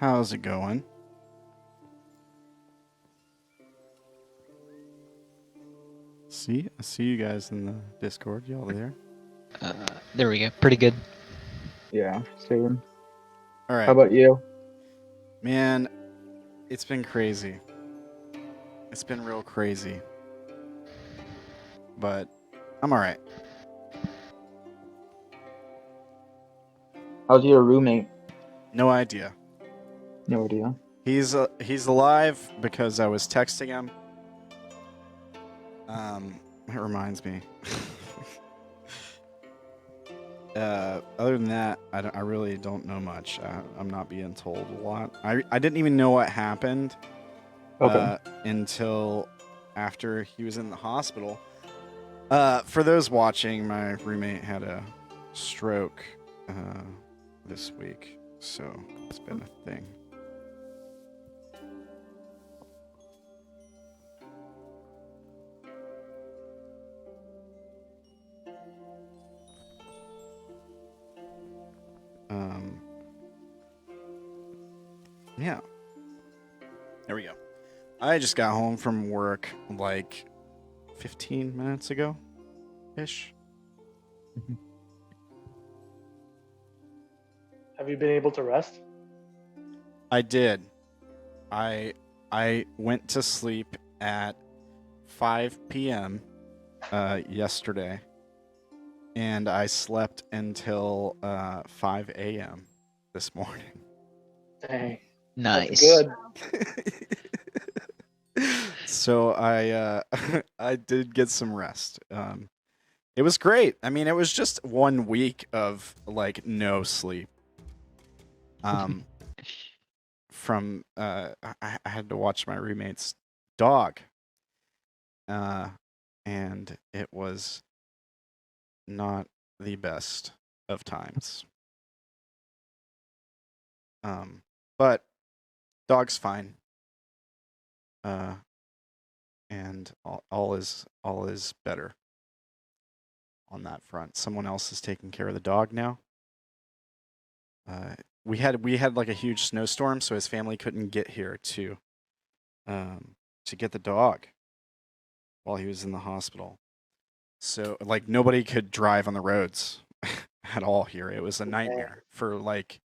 How's it going? I see you guys in the Discord. Y'all there? There we go. Pretty good. Yeah, same. All right. How about you? Man, it's been crazy. It's been real crazy. But I'm all right. How's your roommate? No idea. No idea. He's alive because I was texting him. It reminds me. Other than that, I really don't know much. I'm not being told a lot. I didn't even know what happened until after he was in the hospital. For those watching, my roommate had a stroke this week, so it's been a thing. Yeah. There we go. I just got home from work like 15 minutes ago-ish. Have you been able to rest? I did. I went to sleep at 5 p.m. Yesterday, and I slept until 5 a.m. this morning. Dang. Nice. That's good. So I did get some rest. It was great. I mean, it was just 1 week of like no sleep. From I had to watch my roommate's dog, and it was not the best of times. But dog's fine. And all is better on that front. Someone else is taking care of the dog now. We had like a huge snowstorm, so his family couldn't get here to get the dog while he was in the hospital. So like nobody could drive on the roads at all here. It was a nightmare for like.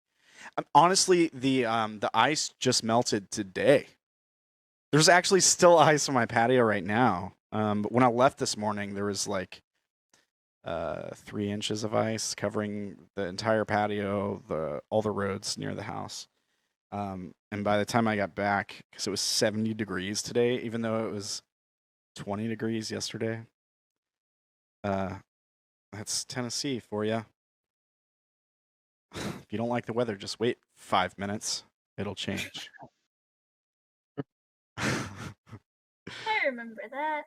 Honestly, the ice just melted today. There's actually still ice on my patio right now. But when I left this morning, there was like 3 inches of ice covering the entire patio, all the roads near the house. And by the time I got back, because it was 70 degrees today, even though it was 20 degrees yesterday. That's Tennessee for you. If you don't like the weather, just wait 5 minutes. It'll change. I remember that.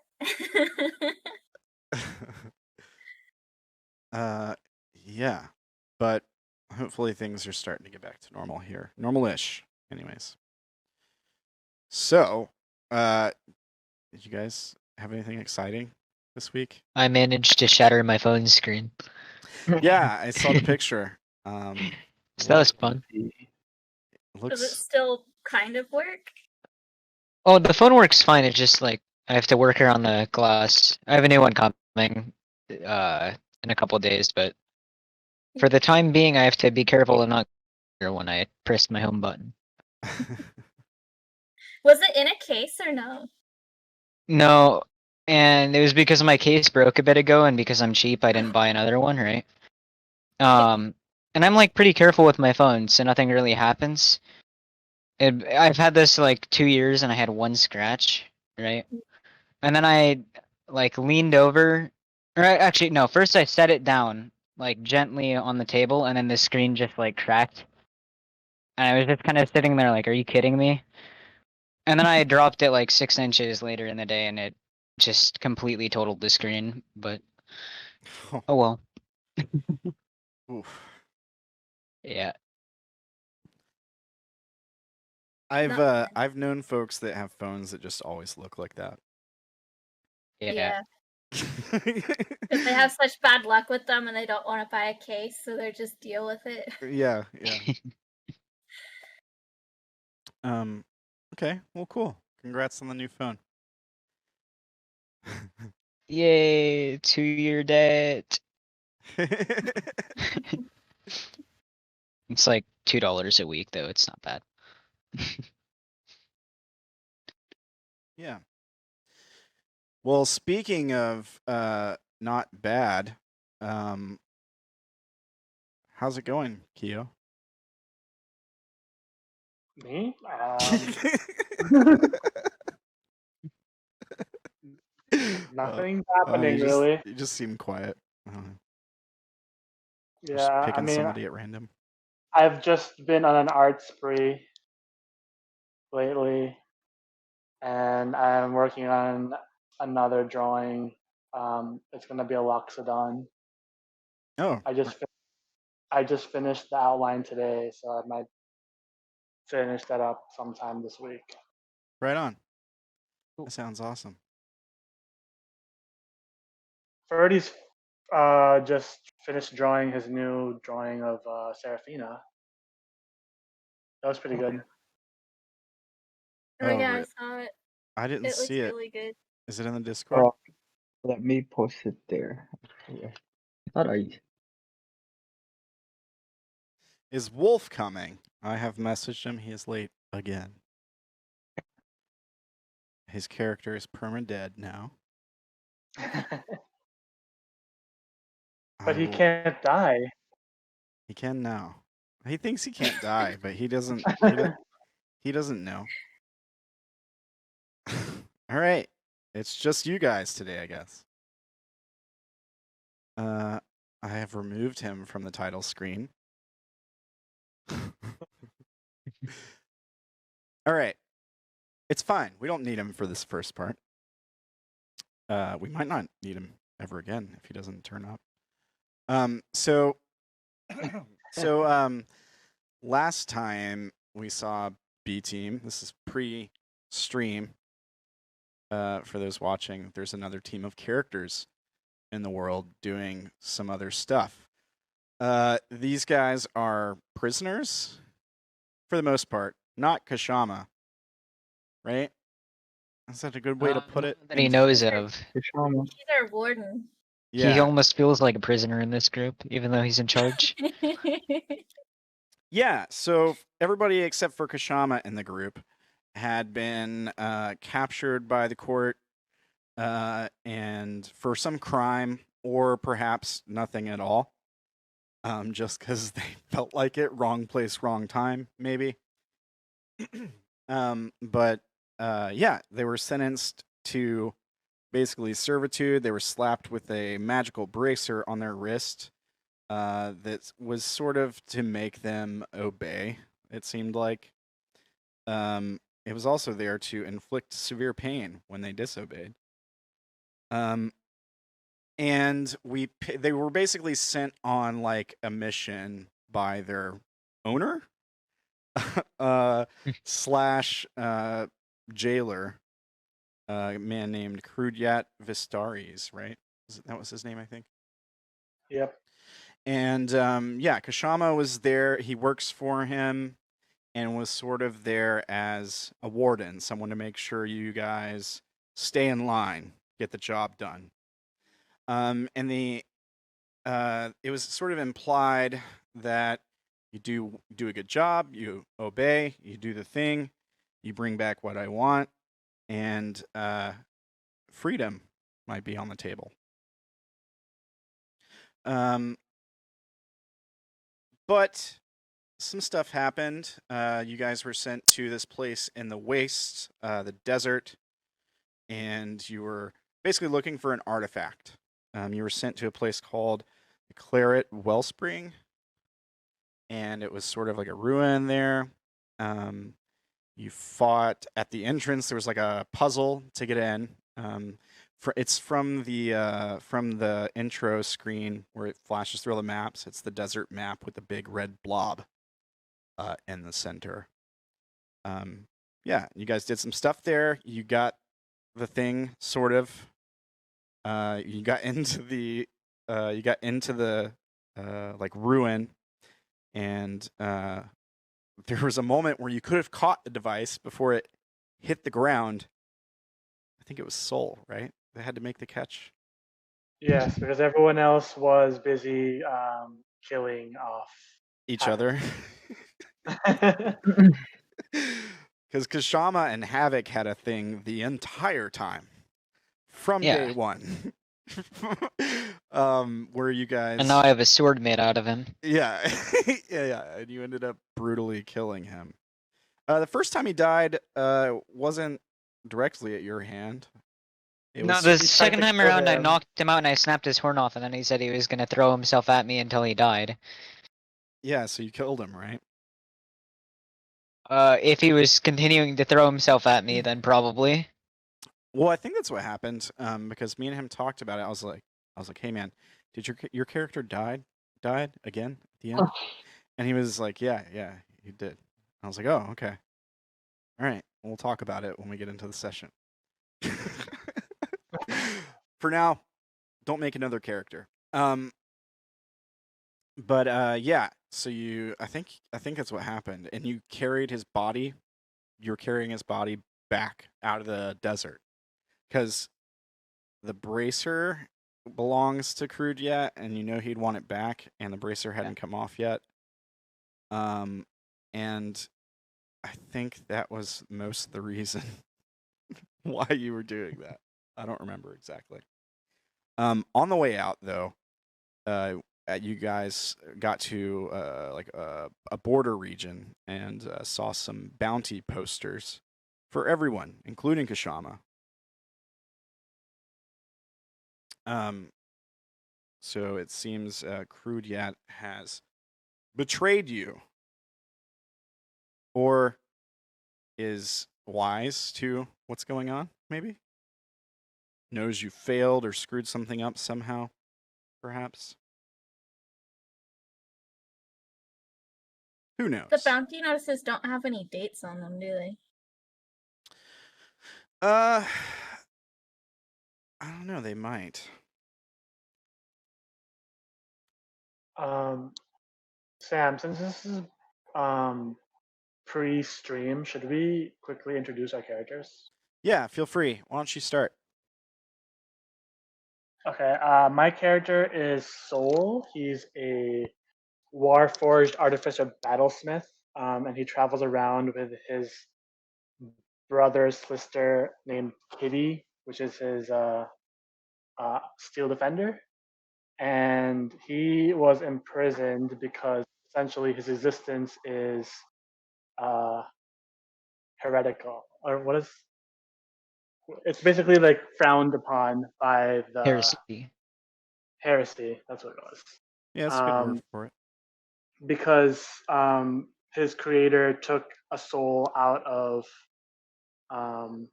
Yeah. But hopefully things are starting to get back to normal here. Normal-ish, anyways. So, did you guys have anything exciting this week? I managed to shatter my phone screen. Yeah, I saw the picture. So that was fun. Does it still kind of work? Oh, the phone works fine. It's just like I have to work around the glass. I have a new one coming in a couple of days, but for the time being, I have to be careful and not when I press my home button. Was it in a case or no? No, and it was because my case broke a bit ago, and because I'm cheap, I didn't buy another one, right? And I'm like pretty careful with my phone, so nothing really happens. I've had this like 2 years, and I had one scratch, right? And then I like leaned over, or actually no. First I set it down like gently on the table, and then the screen just like cracked. And I was just kind of sitting there like, "Are you kidding me?" And then I dropped it like 6 inches later in the day, and it just completely totaled the screen. But oh well. Oof. Yeah. I've known folks that have phones that just always look like that. Yeah. Because they have such bad luck with them and they don't want to buy a case, so they just deal with it. Yeah. Okay. Well, cool. Congrats on the new phone. Yay, 2-year debt. It's like $2 a week though. It's not bad. Yeah. Well, speaking of not bad, how's it going, Kyo? Me? Nothing's happening really. You just seem quiet. Just Yeah, I picking mean, somebody at random. I've just been on an art spree lately, and I'm working on another drawing. It's gonna be a Loxodon. Oh, I just finished the outline today, so I might finish that up sometime this week. right on. That sounds awesome. Ferdies just finished drawing his new drawing of Serafina. That was pretty good. Oh, yeah, I right. saw it. I didn't It looks see it. really good. Is it in the Discord? Oh, let me post it there. Yeah. I thought I. Is Wolf coming? I have messaged him. He is late again. His character is perma-dead now. But he can't die. He can now. He thinks he can't die, but he doesn't. He doesn't know. All right, it's just you guys today, I guess. I have removed him from the title screen. All right, it's fine. We don't need him for this first part. We might not need him ever again if he doesn't turn up. So last time we saw B Team. This is pre-stream. For those watching, there's another team of characters in the world doing some other stuff. These guys are prisoners, for the most part. Not Kshama, right? Is that a good way to put it? That he knows of. Kshama. He's our warden. He Yeah. almost feels like a prisoner in this group, even though he's in charge. Yeah, so everybody except for Kshama in the group had been captured by the court and for some crime or perhaps nothing at all. Just because they felt like it. Wrong place, wrong time, maybe. But yeah, they were sentenced to basically servitude. They were slapped with a magical bracer on their wrist that was sort of to make them obey, it seemed like. It was also there to inflict severe pain when they disobeyed. And they were basically sent on like a mission by their owner slash jailer, a man named Krudyat Vistaris, right? That was his name, I think. Yep. And yeah, Kshama was there. He works for him and was sort of there as a warden, someone to make sure you guys stay in line, get the job done. And it was sort of implied that you do a good job, you obey, you do the thing, you bring back what I want, and freedom might be on the table. But some stuff happened. You guys were sent to this place in the waste, the desert, and you were basically looking for an artifact. You were sent to a place called the Claret Wellspring, and it was sort of like a ruin there. You fought at the entrance. There was like a puzzle to get in. It's from the intro screen where it flashes through all the maps. It's the desert map with the big red blob in the center. Yeah, you guys did some stuff there. You got the thing, sort of. You got into the like ruin, and there was a moment where you could have caught the device before it hit the ground. I think it was Soul, right? They had to make the catch. Yes, because everyone else was busy killing off Each Havoc. other. Because Kshama and Havoc had a thing the entire time. From Yeah. day one. Where you guys... And now I have a sword made out of him. Yeah. yeah, and you ended up brutally killing him. The first time he died wasn't directly at your hand. It No, was... the He tried second to time kill around, I him. knocked him out and I snapped his horn off, and then he said he was gonna throw himself at me until he died. Yeah, so you killed him, right? If he was continuing to throw himself at me, then probably. Well, I think that's what happened. Because me and him talked about it. I was like, hey man, did your character died again at the end? Oh. And he was like, yeah, he did. I was like, oh, okay. All right, we'll talk about it when we get into the session. For now, don't make another character. But yeah, so I think that's what happened, and you carried his body. You're carrying his body back out of the desert, because the bracer belongs to Crudyat, and you know he'd want it back, and the bracer hadn't come off yet. And I think that was most of the reason why you were doing that. I don't remember exactly. On the way out, though, you guys got to a border region and saw some bounty posters for everyone, including Kshama. So it seems Crudyat has betrayed you, or is wise to what's going on, maybe? Knows you failed or screwed something up somehow, perhaps? Who knows? The bounty notices don't have any dates on them, do they? I don't know, they might. Sam, since this is pre-stream, should we quickly introduce our characters? Yeah, feel free. Why don't you start? Okay, my character is Soul. He's a Warforged Artificer Battlesmith, and he travels around with his brother's sister named Kitty, which is his Steel Defender. And he was imprisoned because essentially his existence is heretical, or what is? It's basically like frowned upon by the Heresy. heresy. That's what it was. Yeah, that's a good word for it. Because his creator took a soul out of the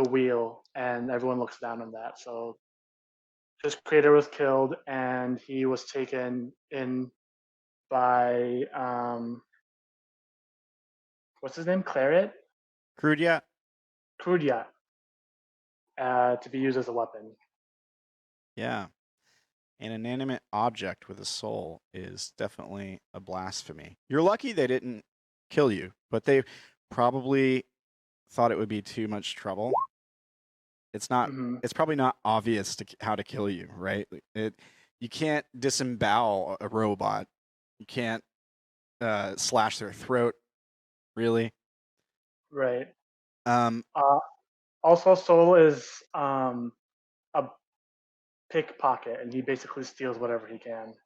wheel, and everyone looks down on that. So his creator was killed, and he was taken in by what's his name? Claret? Crudyat? Crudyat, to be used as a weapon. Yeah. An inanimate object with a soul is definitely a blasphemy. You're lucky they didn't kill you, but they probably thought it would be too much trouble. It's not. Mhm. It's probably not obvious how to kill you, right? You can't disembowel a robot. You can't slash their throat, really. Right. Also, Soul is a pickpocket, and he basically steals whatever he can.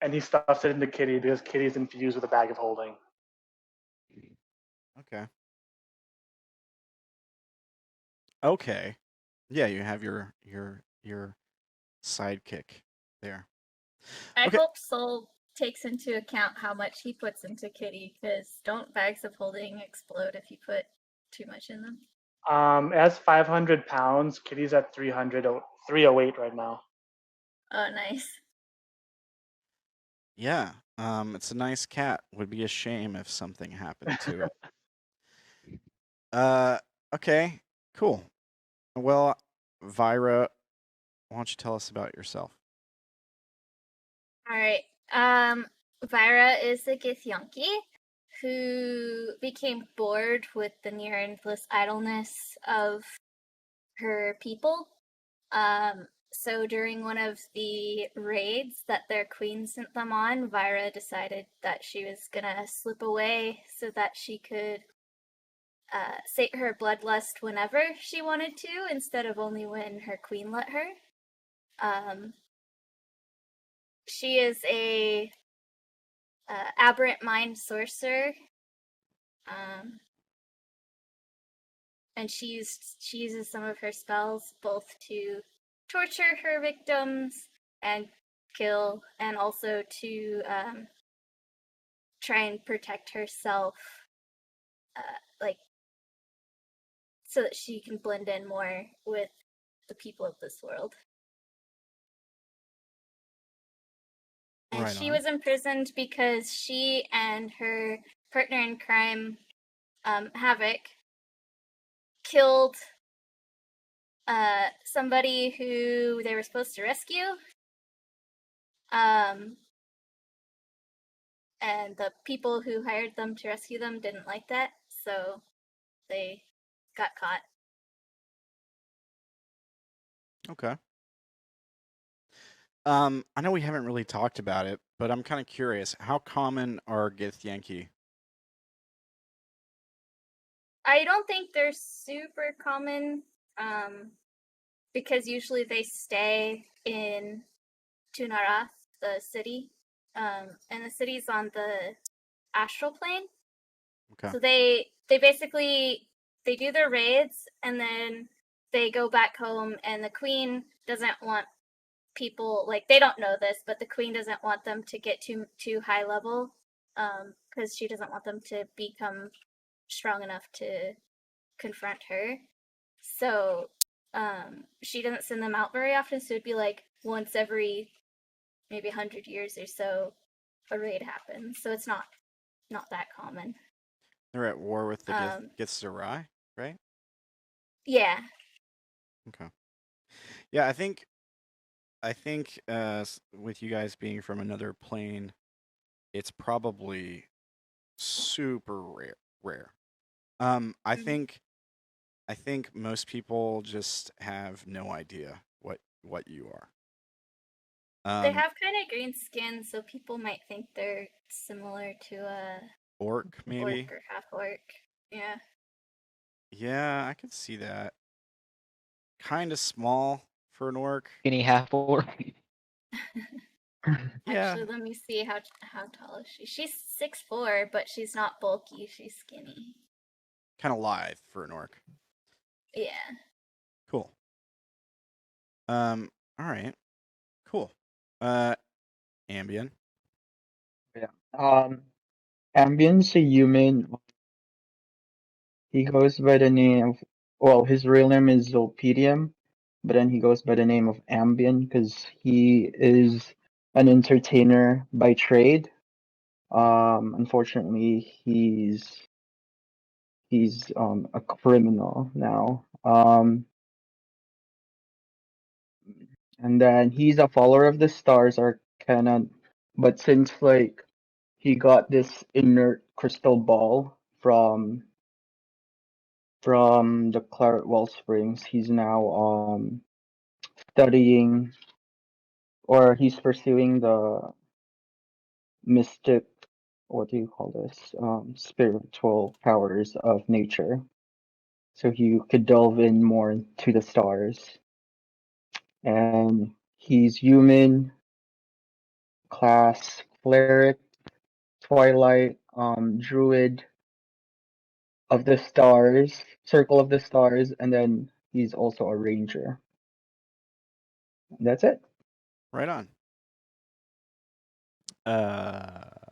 And he stuffs it into Kitty because Kitty's infused with a bag of holding. Okay. Okay. Yeah, you have your sidekick there. I Okay. hope Soul takes into account how much he puts into Kitty, because don't bags of holding explode if you put too much in them? It has 500 pounds. Kitty's at 308 right now. Oh, nice. Yeah. It's a nice cat. Would be a shame if something happened to it. Okay. Cool. Well, Vaira, why don't you tell us about yourself? All right. Vaira is a Githyanki who became bored with the near endless idleness of her people. So during one of the raids that their queen sent them on, Vaira decided that she was gonna slip away so that she could sate her bloodlust whenever she wanted to, instead of only when her queen let her. She is a aberrant mind sorcerer, and she uses some of her spells both to torture her victims and kill, and also to try and protect herself, like so that she can blend in more with the people of this world. And Right she on. was imprisoned because she and her partner in crime, Havoc, killed somebody who they were supposed to rescue. And the people who hired them to rescue them didn't like that, so they got caught. Okay. I know we haven't really talked about it, but I'm kind of curious. How common are Githyanki? I don't think they're super common, because usually they stay in Tunarath, the city, and the city's on the astral plane. Okay. So they basically they do their raids and then they go back home, and the queen doesn't want people, like, they don't know this, but the queen doesn't want them to get too high level, because she doesn't want them to become strong enough to confront her. So she doesn't send them out very often, so it'd be like once every maybe 100 years or so a raid happens. So it's not that common. They're at war with the Um, right? Yeah. Okay. Yeah, I think with you guys being from another plane, it's probably super rare. I Mhm. think most people just have no idea what you are. They have kind of green skin, so people might think they're similar to a Orc orc maybe. or half orc. Yeah. Yeah, I could see that. Kind of small for an orc. Skinny half orc. Yeah, Actually, let me see how tall is she. She's 6'4", but she's not bulky. She's skinny. kind of lithe for an orc. Yeah. Cool. All right. Cool. Ambien. Yeah. Ambien's a human. He goes by the name of, well, his real name is Zolpedium, but then he goes by the name of Ambien because he is an entertainer by trade. Unfortunately, he's a criminal now. And then he's a follower of the stars arcana, but since like he got this inert crystal ball from the Claret Wellsprings, he's now studying, or he's pursuing the mystic, what do you call this? Spiritual powers of nature. So he could delve in more into the stars. And he's human, class, cleric, twilight, druid of the stars, circle of the stars, and then he's also a ranger. That's it. Right on.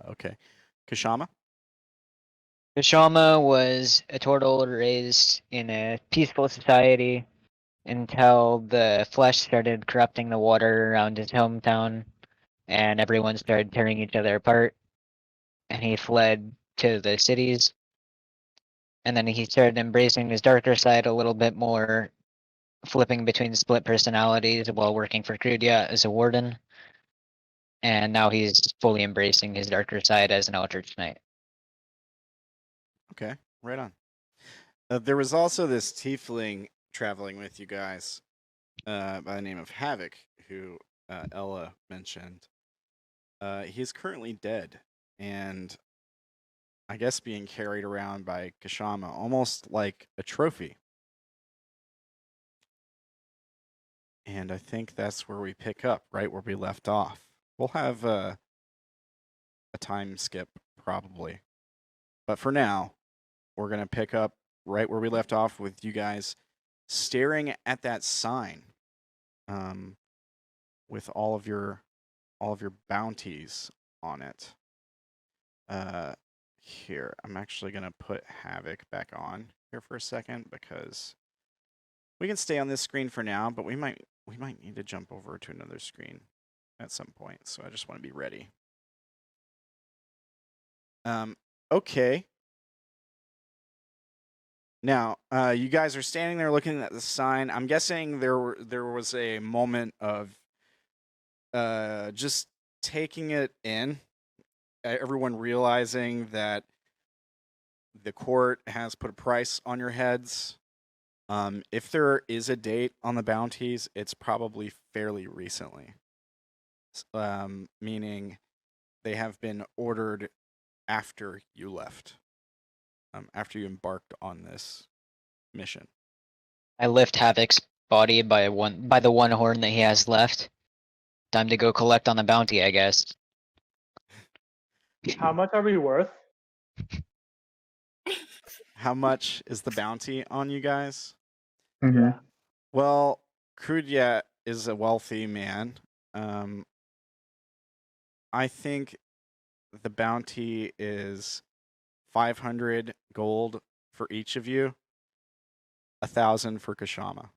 Okay. Kshama. Kshama was a turtle raised in a peaceful society until the flesh started corrupting the water around his hometown, and everyone started tearing each other apart, and he fled to the cities. And then he started embracing his darker side a little bit more, flipping between split personalities while working for Crudia as a warden. and now he's fully embracing his darker side as an Eldritch Knight. Okay, right on. There was also this tiefling traveling with you guys by the name of Havoc, who Ella mentioned. He's currently dead, and I guess being carried around by Kshama, almost like a trophy. And I think that's where we pick up, right where we left off. We'll have a time skip, probably. But for now, we're going to pick up right where we left off with you guys staring at that sign with all of your bounties on it. Here, I'm actually going to put Havoc back on here for a second because we can stay on this screen for now, but we might need to jump over to another screen at some point. So I just want to be ready. Okay. Now, you guys are standing there looking at the sign. I'm guessing there was a moment of just taking it in. Everyone realizing that the court has put a price on your heads. If there is a date on the bounties, it's probably fairly recently. Meaning they have been ordered after you left. After you embarked on this mission. I lift Havoc's body by the one horn that he has left. Time to go collect on the bounty, I guess. How much are we worth? How much is the bounty on you guys? Mhm. Yeah. Well, Krudya is a wealthy man. I think the bounty is 500 gold for each of you, 1,000 for Kshama.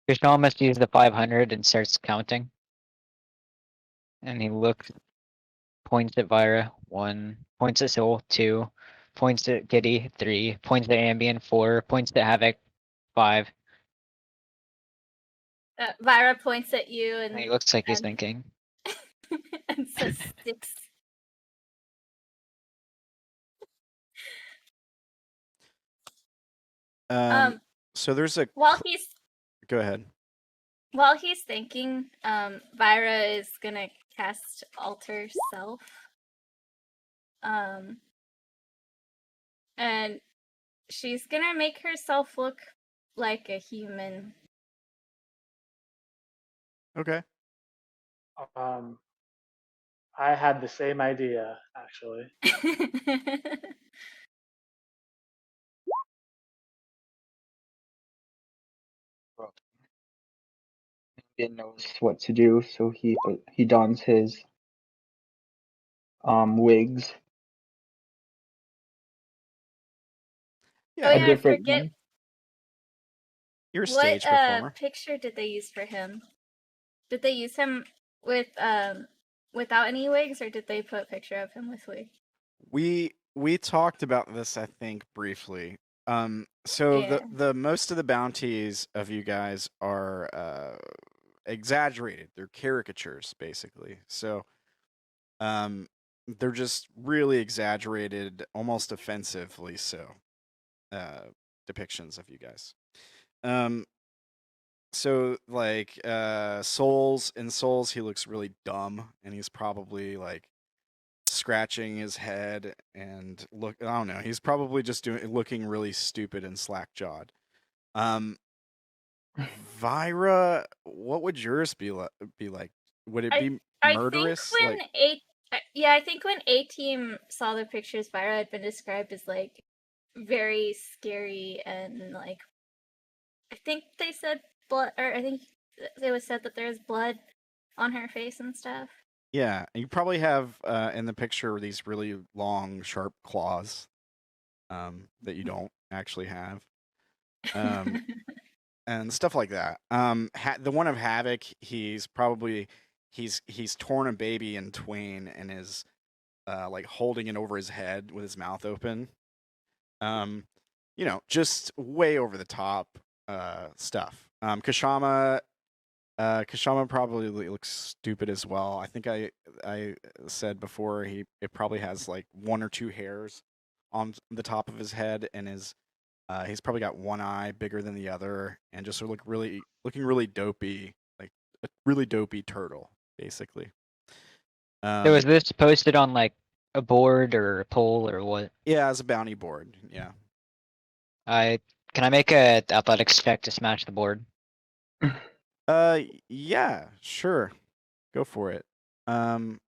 Kshama sees the 500 and starts counting. And he looks, points at Vaira, 1, points at Soul, 2, points at Giddy, 3, points at Ambien, 4, points at Havoc, 5. Vaira points at you And he and, looks like he's and, thinking. and says 6. So there's a... While he's Go ahead. While he's thinking, Vaira is gonna cast Alter Self. And she's gonna make herself look like a human. Okay. I had the same idea, actually. He knows what to do, so he dons his wigs. Yeah, Oh A yeah, I different forget. one. you're a What stage performer. picture did they use for him? Did they use him with without any wigs, or did they put a picture of him with wigs? We talked about this, I think, briefly. So Yeah. the most of the bounties of you guys are exaggerated. They're caricatures, basically. So they're just really exaggerated, almost offensively so, depictions of you guys. So like Souls, he looks really dumb, and he's probably like scratching his head and I don't know, he's probably just looking really stupid and slack-jawed. Vaira, what would yours be like? Would it be murderous? I think when A-Team saw the pictures, Vaira had been described as like very scary and like I think they said blood, or I think it was said that there's blood on her face and stuff. Yeah, you probably have in the picture these really long, sharp claws that you don't actually have, and stuff like that. The one of Havoc, he's probably he's torn a baby in twain and is like holding it over his head with his mouth open. You know, just way over the top stuff. Kshama, Kshama probably looks stupid as well. I think I said before it probably has like 1 or 2 hairs on the top of his head, and he's probably got one eye bigger than the other, and just looking really dopey, like a really dopey turtle, basically. So is this posted on like a board or a pole or what? Yeah, as a bounty board. Yeah. Can I make a athletics check to smash the board? Yeah, sure. Go for it. I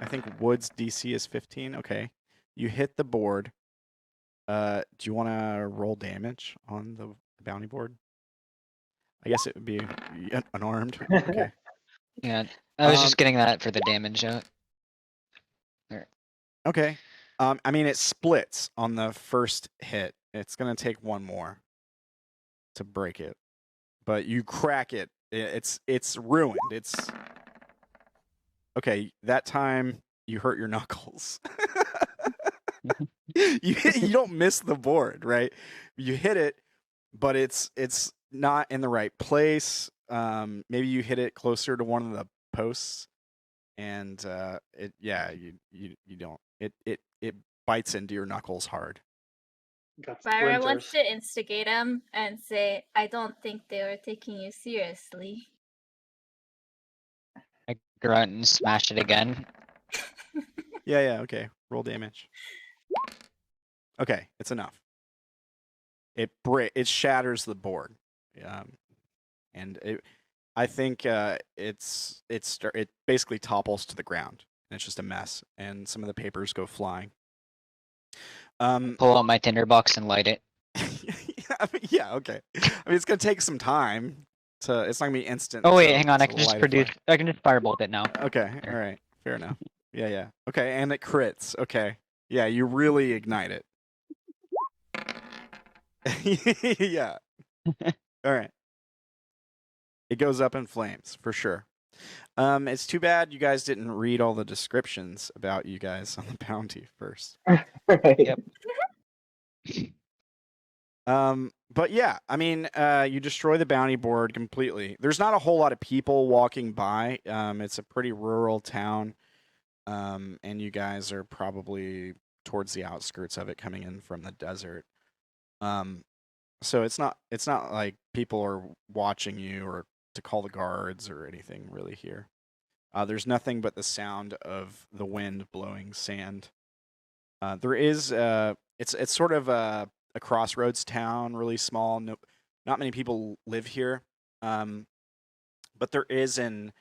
think Wood's DC is 15. Okay. You hit the board. Do you want to roll damage on the bounty board? I guess it would be unarmed. Okay. Yeah, I was just getting that for the damage out. Okay. I mean, it splits on the first hit. It's gonna take 1 more to break it, but you crack it. It's ruined. It's okay. That time you hurt your knuckles. you don't miss the board, right? You hit it, but it's not in the right place. Maybe you hit it closer to one of the posts, and you don't. It bites into your knuckles hard. Got Vaira splinters. wants to instigate him and say, I don't think they were taking you seriously. I grunt and smash it again. Yeah, okay. Roll damage. Okay, it's enough. It shatters the board. And I think it basically topples to the ground. And it's just a mess, and some of the papers go flying. Pull out my tinderbox and light it. Yeah, okay. I mean, it's gonna take some time to. It's not gonna be instant. Oh wait, to- hang on. I to can just light a produce. fire. I can just firebolt it now. Okay, all right, fair enough. Yeah. Okay, and it crits. Okay, yeah, you really ignite it. Yeah. All right. It goes up in flames for sure. It's too bad you guys didn't read all the descriptions about you guys on the bounty first. Right. Yep. But yeah, I mean, you destroy the bounty board completely. There's not a whole lot of people walking by. It's a pretty rural town. And you guys are probably towards the outskirts of it, coming in from the desert. So it's not like people are watching you or to call the guards or anything really here. There's nothing but the sound of the wind blowing sand. There is it's sort of a crossroads town, really small. Not many people live here. But there is an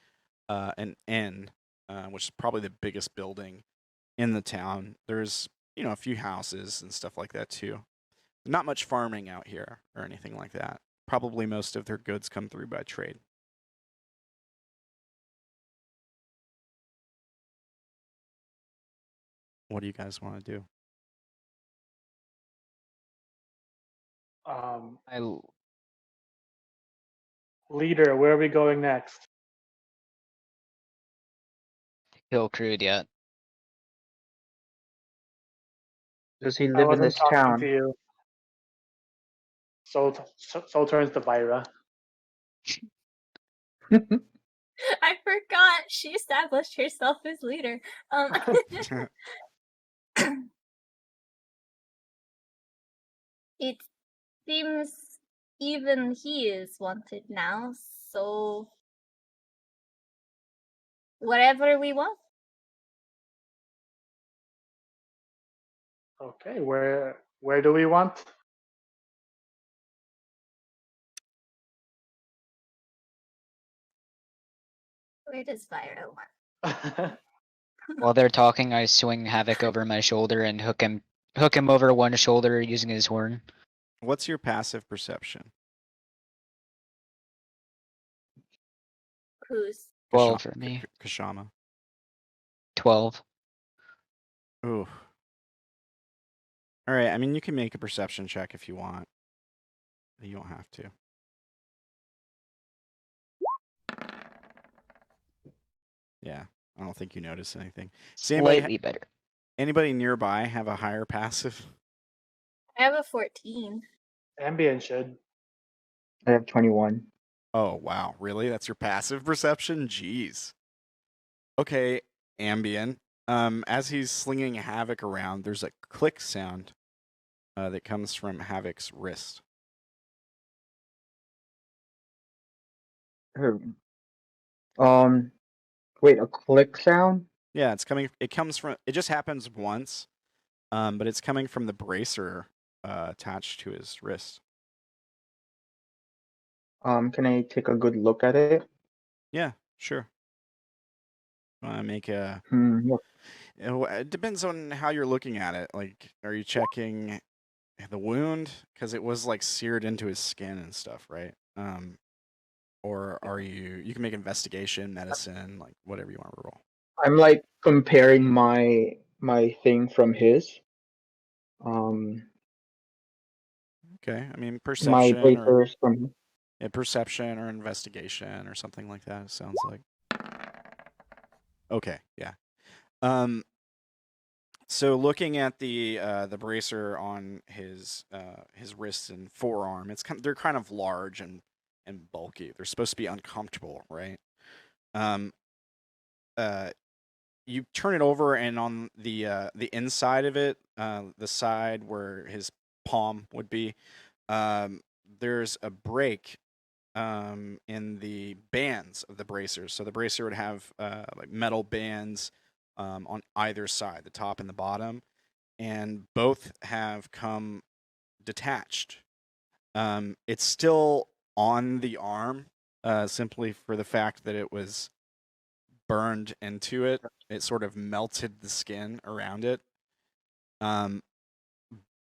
inn, which is probably the biggest building in the town. There's a few houses and stuff like that too. Not much farming out here or anything like that. Probably most of their goods come through by trade. What do you guys want to do? Leader, where are we going next? Kill crude yet. Does he I live in wasn't this talking town? to you. Soul turns to Vaira. I forgot she established herself as leader. It seems even he is wanted now, so whatever we want. Okay, where do we want? Where does Vaira want? While they're talking, I swing Havoc over my shoulder and hook him over one shoulder using his horn. What's your passive perception? Who's 12 for me. Kshama. 12. Ooh. All right. I mean, you can make a perception check if you want. You don't have to. Yeah, I don't think you notice anything. Does Slightly better. anybody nearby have a higher passive? I have a 14. Ambient should. I have 21. Oh, wow. Really? That's your passive perception? Jeez. Okay, Ambien. As he's slinging Havoc around, there's a click sound that comes from Havoc's wrist. Her- wait, a click sound? Yeah, it's coming. It comes from. It just happens once, but it's coming from the bracer attached to his wrist. Can I take a good look at it? Yeah, sure. Make a. Look, It depends on how you're looking at it. Like, are you checking the wound because it was like seared into his skin and stuff, right? Or are you? You can make investigation, medicine, like whatever you want to roll. I'm like comparing my thing from his. Um, Okay, I mean my perception or papers from. perception or investigation or something like that. It sounds like. Okay, yeah. So looking at the bracer on his wrist and forearm, they're kind of large and bulky. They're supposed to be uncomfortable, right? You turn it over, and on the inside of it, the side where his palm would be, there's a break in the bands of the bracers. So the bracer would have like metal bands on either side, the top and the bottom, and both have come detached. It's still on the arm, simply for the fact that it was burned into it. It sort of melted the skin around it.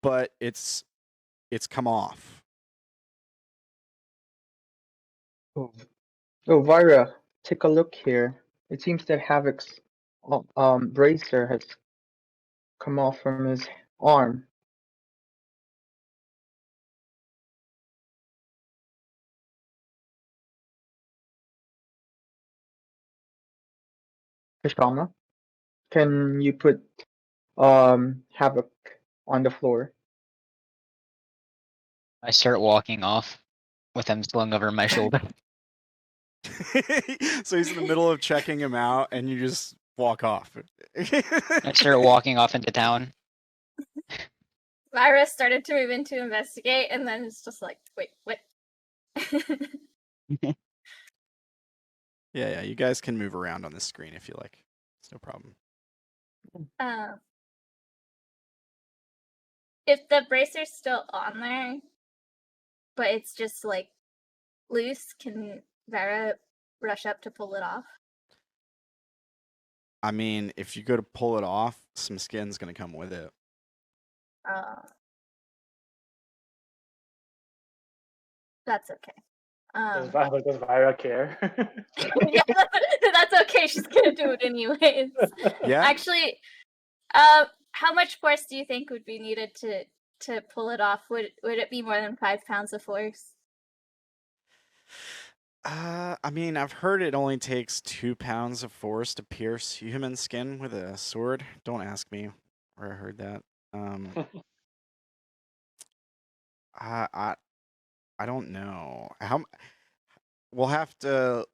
But it's come off. Oh, Vaira, take a look here. It seems that Havoc's bracer has come off from his arm. Kshama, can you put Havoc on the floor? I start walking off with him slung over my shoulder. So he's in the middle of checking him out, and you just walk off. I start walking off into town. Vaira started to move in to investigate, and then it's just like, wait, what? Yeah, you guys can move around on this screen if you like. It's no problem. If the bracer's still on there, but it's just like loose, can Vaira rush up to pull it off? I mean, if you go to pull it off, some skin's gonna come with it. That's okay. Does Vaira care? Yeah, that's okay. She's gonna do it anyways. Yeah. Actually, how much force do you think would be needed to pull it off? Would it be more than 5 pounds of force? I mean, I've heard it only takes 2 pounds of force to pierce human skin with a sword. Don't ask me where I heard that. I don't know. We'll have to.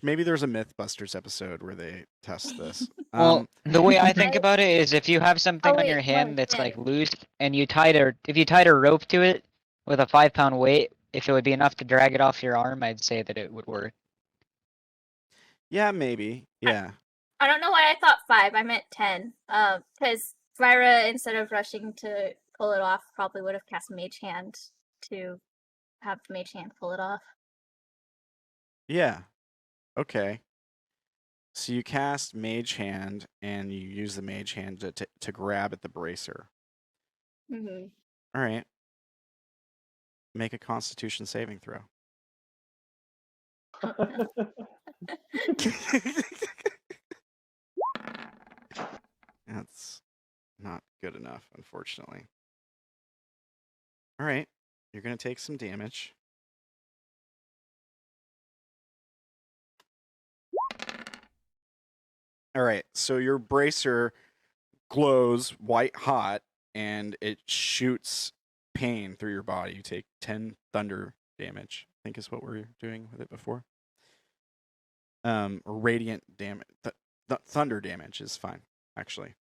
Maybe there's a MythBusters episode where they test this. Well, the way I think I- about it is if you have something on wait, your hand one that's like minute. loose and if you tied a rope to it with a 5-pound weight, if it would be enough to drag it off your arm, I'd say that it would work. Yeah, maybe. Yeah. I don't know why I thought 5. I meant 10. Because Vaira, instead of rushing to pull it off, probably would have cast Mage Hand to have Mage Hand pull it off. Yeah. Okay. So you cast Mage Hand, and you use the Mage Hand to grab at the bracer. Mm-hmm. All right. Make a Constitution saving throw. That's not good enough, unfortunately. All right. You're going to take some damage. All right. So your bracer glows white hot, and it shoots pain through your body. You take 10 thunder damage, I think is what we're doing with it before. Radiant damage. Thunder damage is fine, actually.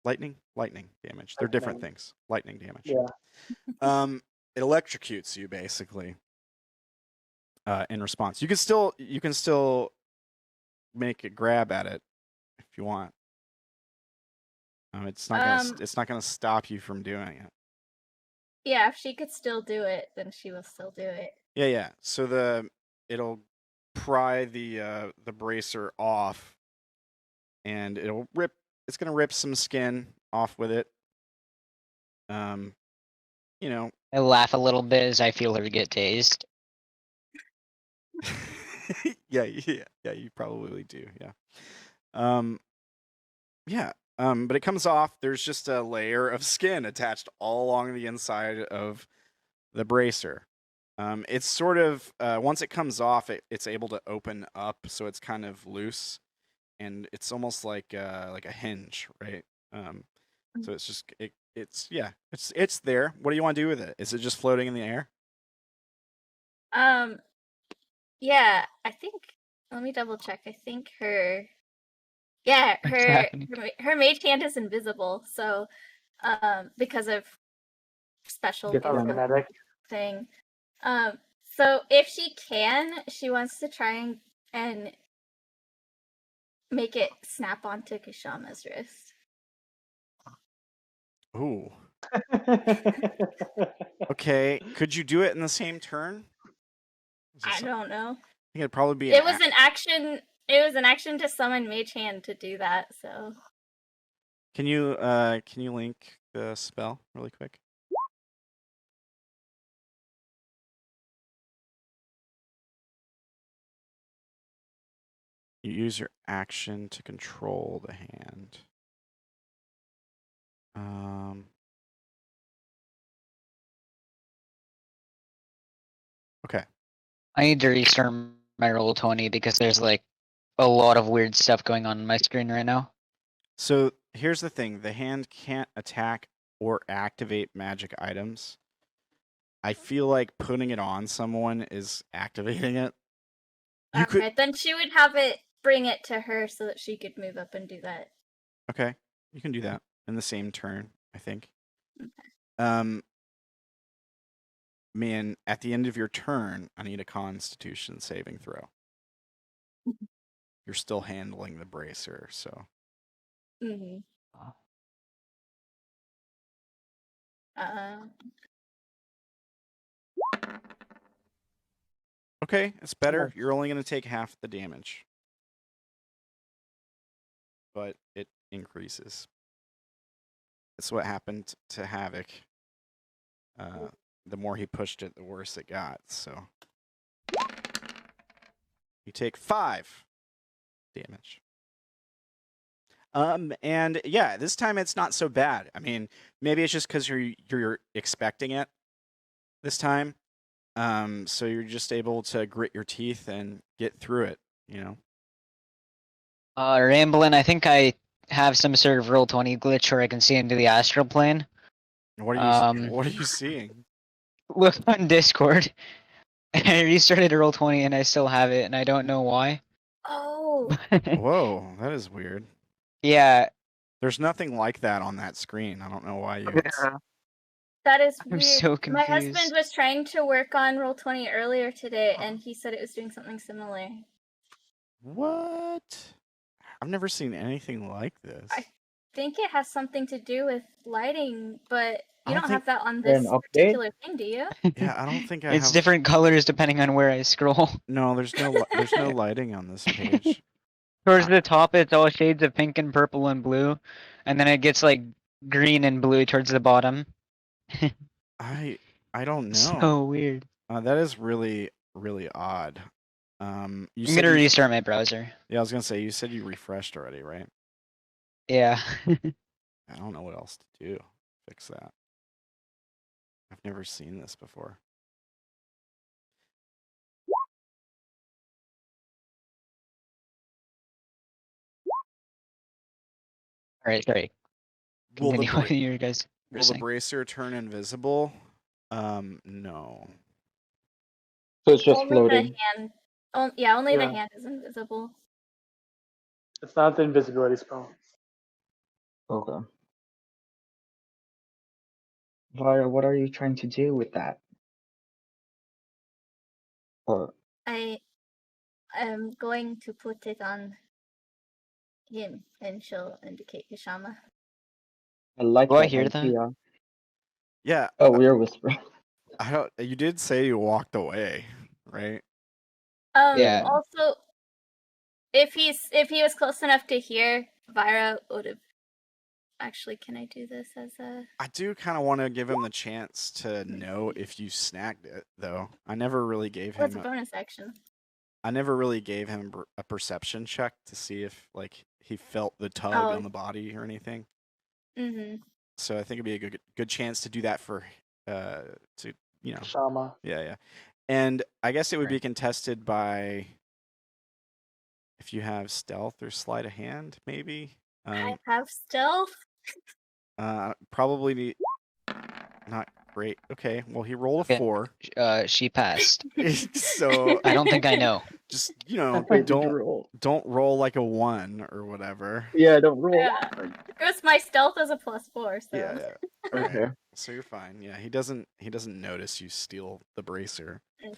Lightning damage. They're different Lightning. things. Lightning damage. Yeah. It electrocutes you basically. In response, you can still make a grab at it if you want. It's not gonna stop you from doing it. Yeah, if she could still do it, then she will still do it. Yeah. So it'll pry the bracer off, and it'll rip. It's gonna rip some skin off with it. You know. I laugh a little bit as I feel her get tased. yeah, you probably do. Yeah. But it comes off. There's just a layer of skin attached all along the inside of the bracer. It's sort of once it comes off, it's able to open up, so it's kind of loose, and it's almost like a hinge, right? So it's just it's there. What do you want to do with it? Is it just floating in the air? Yeah, I think. Let me double check. I think her mage hand is invisible, so because of special Telekinetic. thing. So if she can, she wants to try and make it snap onto Kshama's wrist. Ooh. Okay. Could you do it in the same turn? I don't know. I think it'd probably be. It was an action. It was an action to summon Mage Hand to do that. So. Can you link the spell really quick? You use your action to control the hand. Okay. I need to restart my Roll20 because there's like a lot of weird stuff going on my screen right now. So here's the thing. The hand can't attack or activate magic items. I feel like putting it on someone is activating it. Then she would have it bring it to her so that she could move up and do that. Okay, you can do that in the same turn, I think. Okay. Man, at the end of your turn, I need a Constitution saving throw. You're still handling the bracer, so. Mm-hmm. Okay, it's better. You're only going to take half the damage. But it increases. That's what happened to Havoc. The more he pushed it, the worse it got, so. You take 5 damage. And yeah, this time it's not so bad. I mean, maybe it's just because you're expecting it this time. So you're just able to grit your teeth and get through it, you know? Rambling, I think I have some sort of Roll20 glitch where I can see into the astral plane. What are you seeing? Look on Discord. I restarted a Roll20 and I still have it, and I don't know why. Oh. Whoa, that is weird. Yeah. There's nothing like that on that screen. I don't know why you. That is I'm weird. so My confused. husband was trying to work on Roll20 earlier today, and he said it was doing something similar. What? I've never seen anything like this. I think it has something to do with lighting, but you don't think- have that on this particular thing, do you? Yeah, I don't think I It's have. different colors depending on where I scroll. No, there's no lighting on this page. Towards the top, it's all shades of pink and purple and blue, and then it gets like green and blue towards the bottom. I don't know. So weird. That is really odd. You I'm said gonna you- restart my browser. Yeah, I was gonna say you said you refreshed already, right? Yeah. I don't know what else to do. Fix that. I've never seen this before. Alright, sorry. Will the Continue what you guys were Will the saying. bracer turn invisible? No. So it's just only floating. the hand. Yeah, only the Yeah. hand is invisible. It's not the invisibility spell. Okay. Vaira, what are you trying to do with that? Or I am going to put it on him, and she'll indicate Kshama. I like Do I that hear that? idea. Yeah. Oh, we're whispering. I don't. You did say you walked away, right? Yeah. Also, if he was close enough to hear, Vaira would have. Actually, can I do this as a? I do kind of want to give him the chance to know if you snagged it, though. I never really gave What's him. a bonus action? I never really gave him a perception check to see if like he felt the tug Oh. on the body or anything. Mm-hmm. So I think it'd be a good chance to do that for to Kshama. yeah. And I guess it would be Right. contested by if you have stealth or sleight of hand, maybe. I have stealth. Probably not great. Okay, well he rolled a Okay. 4. She passed. So I don't think I know. just Wait, did you roll? don't roll like a 1 or whatever. Yeah, don't roll. Yeah. Because my stealth is a +4, so. Yeah. Okay. So you're fine. Yeah, he doesn't notice you steal the bracer. Okay.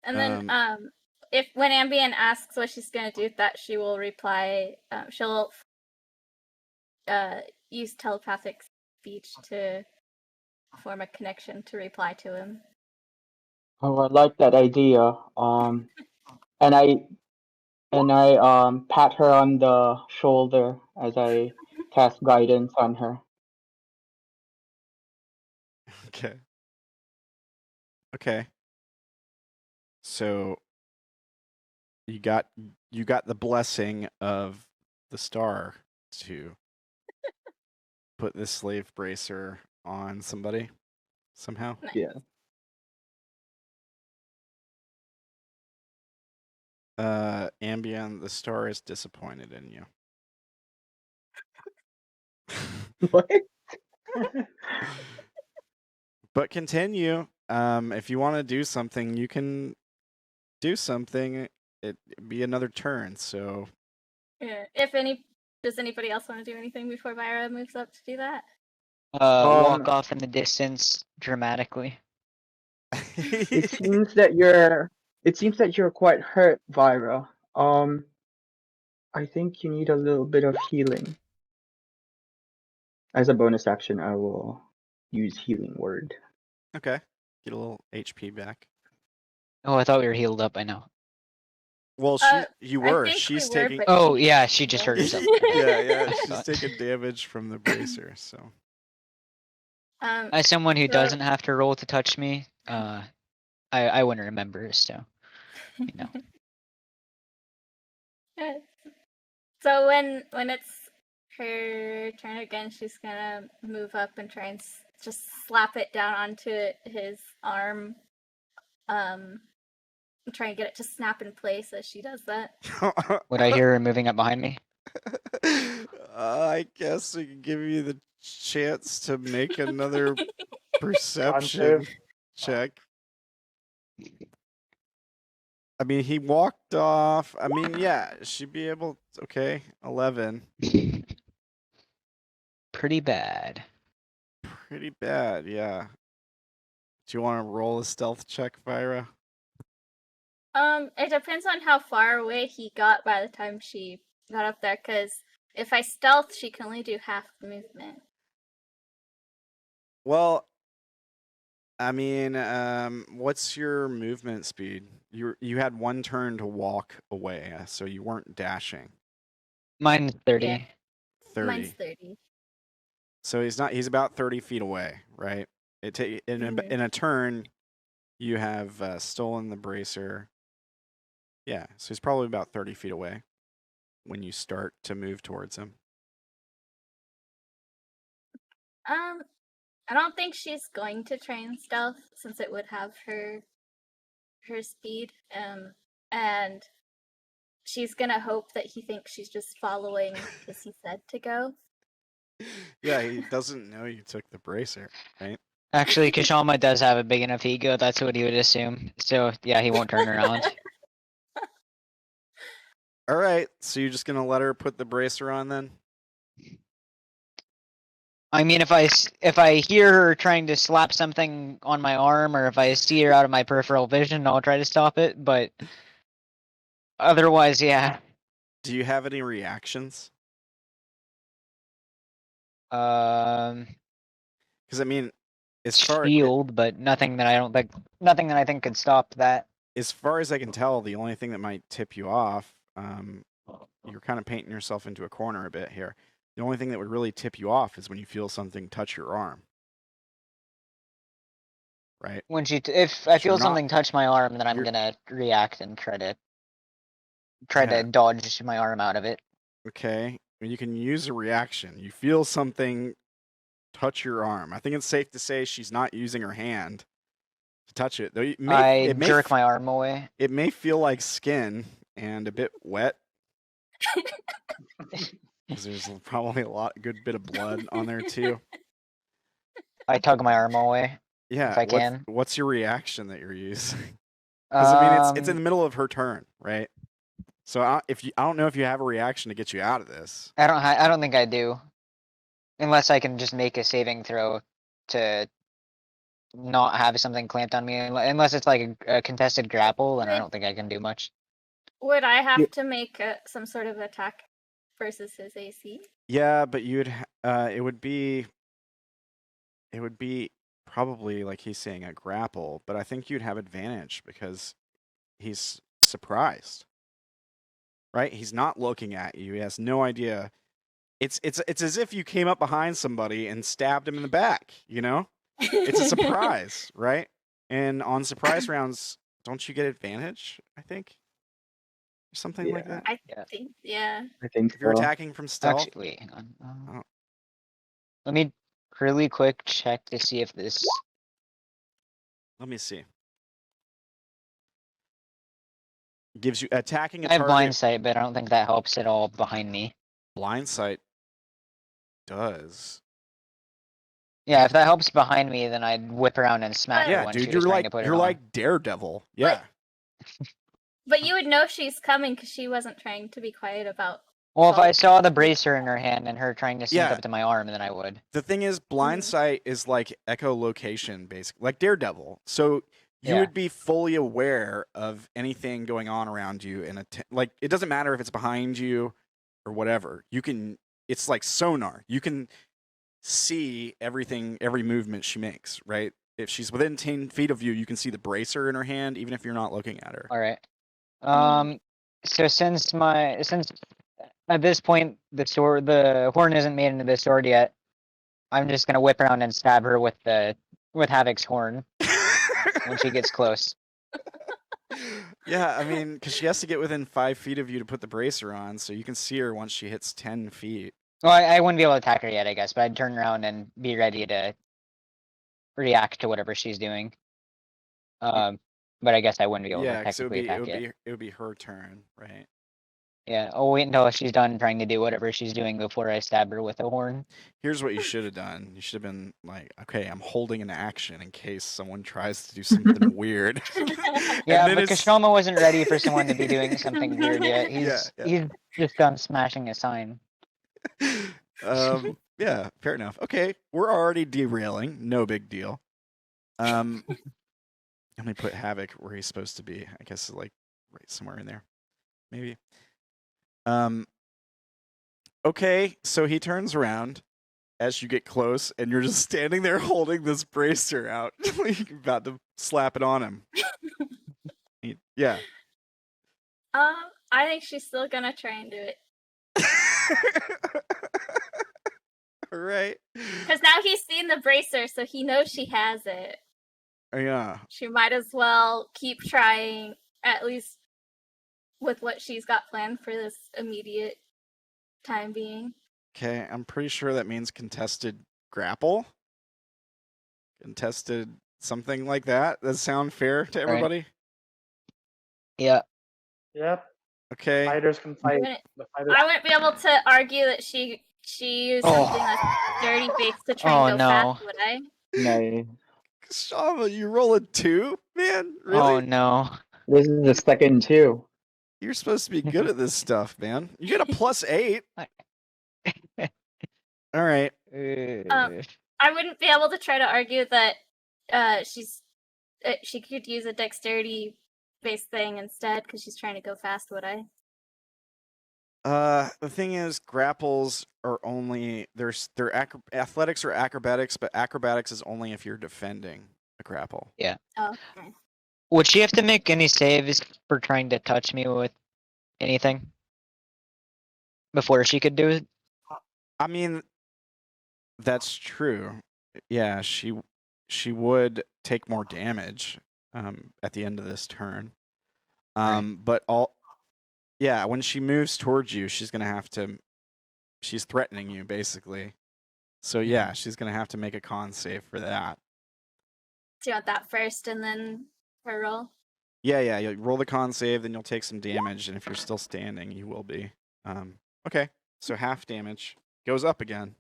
And then if when Ambien asks what she's gonna do with that, she will reply. She'll use telepathic speech to form a connection to reply to him. Oh, I like that idea. And I pat her on the shoulder as I cast guidance on her. Okay. So you got the blessing of the star to put this slave bracer on somebody somehow. Nice. Yeah. Ambien, the star is disappointed in you. What? But continue. If you want to do something, you can do something. It'd be another turn. So Yeah. Does anybody else want to do anything before Vaira moves up to do that? Walk off in the distance dramatically. It seems that you're quite hurt, Vaira. I think you need a little bit of healing. As a bonus action, I will use healing word. Okay. Get a little HP back. Oh, I thought we were healed up. I know. Well, you I were. think She's we were, taking. but Oh yeah, she just hurt herself. yeah. I She's forgot. taking damage from the bracer. So. As someone who So- doesn't have to roll to touch me, I wouldn't remember. So, you know. Yeah. So when it's her turn again, she's gonna move up and try and just slap it down onto his arm. Try and get it to snap in place as she does that. Would I hear her moving up behind me? I guess we can give you the chance to make another perception check. I mean, he walked off. I mean, yeah, she'd be able. Okay, 11. Pretty bad. Pretty bad, yeah. Do you want to roll a stealth check, Vaira? It depends on how far away he got by the time she got up there, because if I stealth, she can only do half the movement. Well, I mean, what's your movement speed? You had 1 turn to walk away, so you weren't dashing. Mine's 30. Yeah. 30. Mine's 30. So he's about 30 feet away, right? In a turn, you have stolen the bracer. Yeah, so he's probably about 30 feet away when you start to move towards him. I don't think she's going to try and stealth since it would have her speed. And she's gonna hope that he thinks she's just following because he said to go. Yeah, he doesn't know you took the bracer, right? Actually, Kshama does have a big enough ego. That's what he would assume. So yeah, he won't turn around. All right, so you're just gonna let her put the bracer on then? I mean, if I hear her trying to slap something on my arm, or if I see her out of my peripheral vision, I'll try to stop it. But otherwise, yeah. Do you have any reactions? Um, Because I mean, as far shield, but nothing that I think could stop that. as far as I can tell, the only thing that might tip you off, you're kind of painting yourself into a corner a bit here. The only thing that would really tip you off is when you feel something touch your arm. Right? When if I You're feel not- something touch my arm, then I'm you're- gonna react and try Yeah. to dodge my arm out of it. Okay. You can use a reaction. You feel something touch your arm. I think it's safe to say she's not using her hand to touch it. Though I jerk my arm away. It may feel like skin and a bit wet. Because there's probably a good bit of blood on there too. I tug my arm away. Yeah. If I can. What's your reaction that you're using? Because I mean, it's in Um, the middle of her turn, right? So I don't know if you have a reaction to get you out of this. I don't think I do, unless I can just make a saving throw to not have something clamped on me. Unless it's like a contested grapple, then I don't think I can do much. Would I have Yeah. to make some sort of attack versus his AC? Yeah, but it would be probably like he's saying a grapple, but I think you'd have advantage because he's surprised. Right? He's not looking at you. He has no idea. It's as if you came up behind somebody and stabbed him in the back, you know? It's a surprise, right? And on surprise rounds, don't you get advantage, I think? Or something like Yeah. that. I Yeah. think, yeah. I think If you're so. attacking from stealth, Actually, wait, hang on. Oh. Let me really quick check to see if this. let me see. Gives you attacking a I have target. blind sight, but I don't think that helps at all behind me. Blind sight does. Yeah, if that helps behind me, then I'd whip around and smack her Yeah, when dude, she was you're trying like to put it you're on. like Daredevil. Yeah. But you would know she's coming because she wasn't trying to be quiet about. Well, if I Well, saw the bracer in her hand and her trying to sneak Yeah. up to my arm, then I would. The thing is, blind Mhm. sight is like echolocation, basically, like Daredevil. So you Yeah. would be fully aware of anything going on around you, and like it doesn't matter if it's behind you or whatever. You can. It's like sonar. You can see everything, every movement she makes. Right? If she's within 10 feet of you, you can see the bracer in her hand, even if you're not looking at her. All right. Mhm. So since at this point the horn isn't made into the sword yet, I'm just gonna whip around and stab her with Havoc's horn when she gets close. Yeah, I mean, because she has to get within 5 feet of you to put the bracer on, so you can see her once she hits 10 feet. Well, I wouldn't be able to attack her yet, I guess, but I'd turn around and be ready to react to whatever she's doing. But I guess I wouldn't be able Yeah, to because technically attack yet. it would be her turn, right? Yeah, I'll wait until she's done trying to do whatever she's doing before I stab her with a horn. Here's what you should have done. You should have been like, okay, I'm holding an action in case someone tries to do something weird. Yeah, then but it's- Kshama wasn't ready for someone to be doing something weird yet. He's Yeah. just done smashing a sign. Yeah, fair enough. Okay, we're already derailing. No big deal. Let me put Havoc where he's supposed to be. I guess like right somewhere in there, maybe. Okay, so he turns around as you get close, and you're just standing there holding this bracer out, like you're about to slap it on him. Yeah. I think she's still gonna try and do it All right. because now he's seen the bracer, so he knows she has it. Yeah. She might as well keep trying, at least with what she's got planned for this immediate time being. Okay, I'm pretty sure that means contested grapple. Contested something like that. Does that sound fair to everybody? Yeah. Yep. Okay. Fighters can fight. wouldn't- The fighters. I wouldn't be able to argue that she used something that's dirty face to try and go fast, would I? No. Kshama, you roll a 2, man? Really? Oh no. This is the second 2. You're supposed to be good at this stuff, man. You get a +8. All right. I wouldn't be able to try to argue that she could use a dexterity based thing instead because she's trying to go fast, would I? The thing is, grapples are only athletics or acrobatics, but acrobatics is only if you're defending a grapple. Oh, okay. Would she have to make any saves for trying to touch me with anything before she could do it? I mean, that's true. Yeah, she would take more damage at the end of this turn. But when she moves towards you, she's threatening you basically. So yeah, she's gonna have to make a con save for that. Do you want that first and then her roll? Yeah, you'll roll the con save, then you'll take some damage, and if you're still standing, you will be. Okay, so half damage goes up again.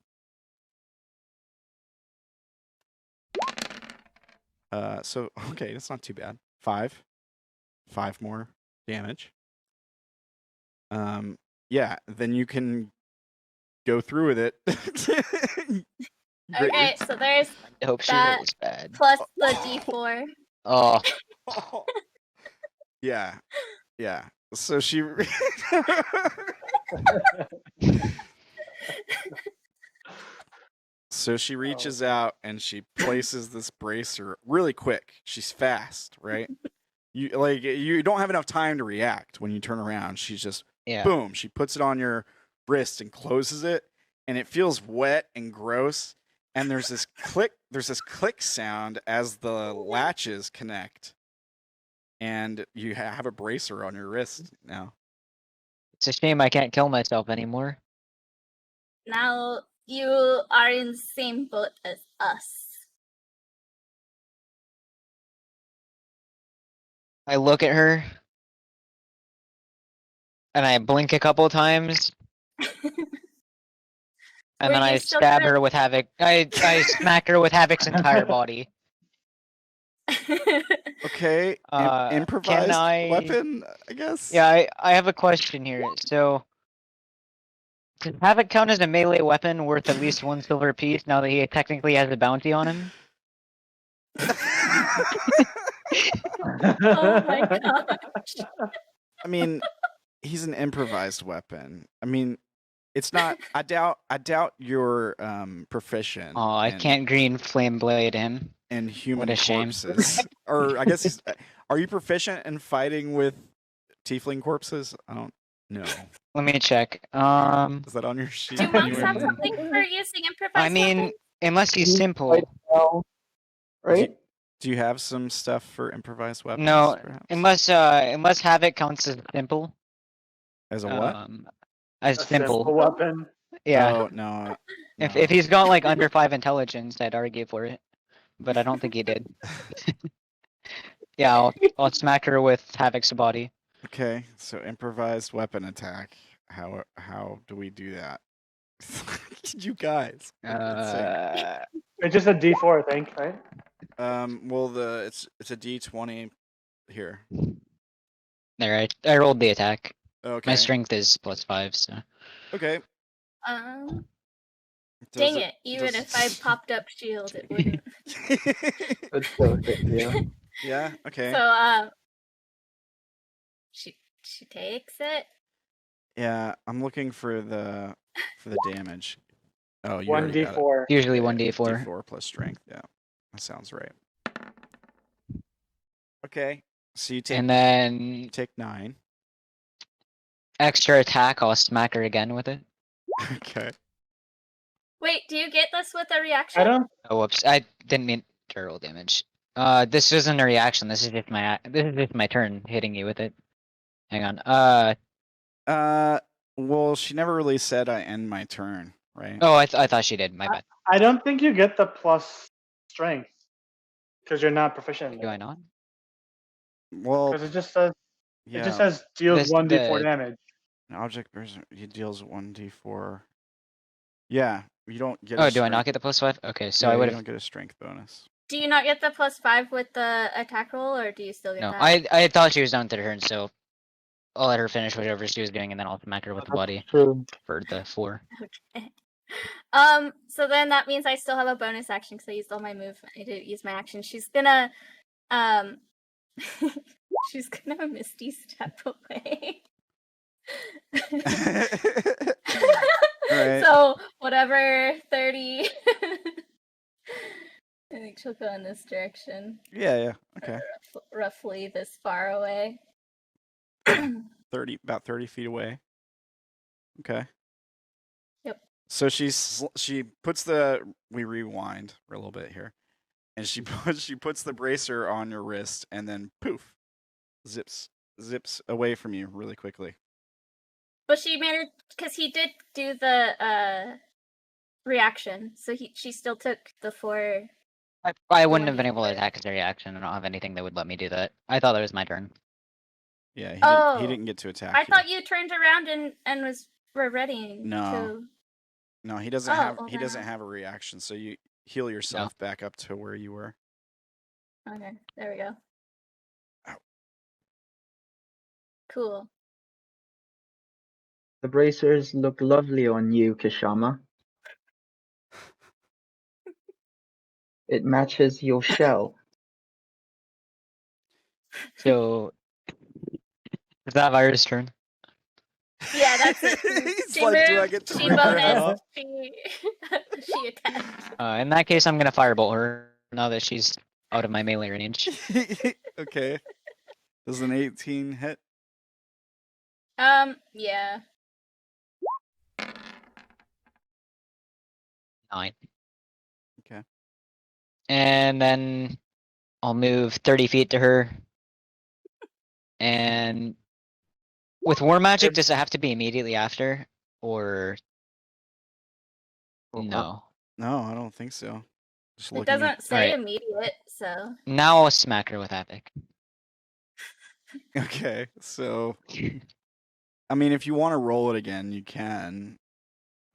Okay, that's not too bad. 5 more damage. Yeah, then you can go through with it. Okay, so there's I hope she that rolls bad. plus the D4. Oh, Yeah. So she So she reaches out and she places this bracer really quick. She's fast, right? You don't have enough time to react when you turn around. She's just yeah. boom. She puts it on your wrist and closes it, and it feels wet and gross. And there's this click sound as the latches connect, and you have a bracer on your wrist now. It's a shame I can't kill myself anymore. Now you are in the same boat as us. I look at her and I blink a couple times. And Were then I you still stab trying- her with Havoc. I smack her with Havoc's entire body. Okay, improvised weapon, I guess. Yeah, I have a question here. So, does Havoc count as a melee weapon worth at least 1 silver piece now that he technically has a bounty on him? Oh my gosh. I mean, he's an improvised weapon. I mean, it's not. I doubt you're proficient. Oh, I can't green flame blade him. In human What a shame. corpses, or I guess are you proficient in fighting with tiefling corpses? I don't know. Let me check. Is that on your sheet? Do monks anywhere? have something for using improvised I mean, weapons? unless he's Quite simple. well, right? Do you have some stuff for improvised weapons? No, perhaps? unless Havoc counts as simple. As a what? As A simple. weapon. Yeah. Oh no. If he's got like under 5 intelligence, I'd argue for it. But I don't think he did. Yeah, I'll smack her with Havoc's body. Okay, so improvised weapon attack. How do we do that? You guys. for goodness sake. It's just a D4, I think, right? Well, it's a D20 here. There, I rolled the attack. Okay. My strength is +5, so. Okay. Dang it! Even if I popped up shield, it wouldn't. That's so good, yeah. Yeah. Okay. So she takes it. Yeah, I'm looking for the damage. Oh, you One already got it. D4. Usually Yeah, 1d4. D4 plus strength. Yeah, that sounds right. Okay, so you take And then 9. extra attack, I'll smack her again with it. Okay. Wait, do you get this with a reaction? I don't. Oh, whoops! I didn't mean to roll damage. This isn't a reaction. This is just my turn hitting you with it. Hang on. Well, she never really said I end my turn, right? Oh, I thought she did. My bad. I don't think you get the plus strength because you're not proficient. Do I not? Well, Because it just says yeah. deals This- 1d4 the- damage. An object person he deals 1d4. Yeah, you don't get. Oh, a do I not strength- get the +5? Okay, so yeah, I would you have. don't get a strength bonus. Do you not get the +5 with the attack roll, or do you still get No, that? I thought she was done with her turn, so I'll let her finish whatever she was doing, and then I'll smack her with the body True. for the 4. Okay. So then that means I still have a bonus action because I used all my movement. I didn't use my action. She's gonna, she's gonna Misty step away. Alright. So whatever, 30. I think she'll go in this direction, Yeah. Okay. roughly this far away. 30, about 30 feet away. Okay. Yep. So she puts the. We rewind for a little bit here, and she puts the bracer on your wrist, and then poof, zips away from you really quickly. But she managed because he did do the reaction, so she still took the 4. I wouldn't have been 1d4. able to attack as a reaction. I don't have anything that would let me do that. I thought that was my turn. Yeah. He Oh. didn't get to attack. I thought you turned around and were ready No. to. No, he doesn't Oh, have. well He then doesn't have a reaction. So you heal yourself back up to where you were. Okay, there we go. Ow. Cool. The bracers look lovely on you, Kshama. It matches your shell. So is that Vaira's turn? Yeah, that's it. He's She like, do I moved, get to she rip her head bonus, off? she attacked. In that case, I'm gonna firebolt her now that she's out of my melee range. Okay. Does an 18 hit? Yeah. 9. Okay. And then I'll move 30 feet to her. And with War Magic, does it have to be immediately after? Or no? No, I don't think so. Just It looking doesn't at. say Alright. immediate, so. Now I'll smack her with Havoc. Okay, so I mean, if you want to roll it again, you can.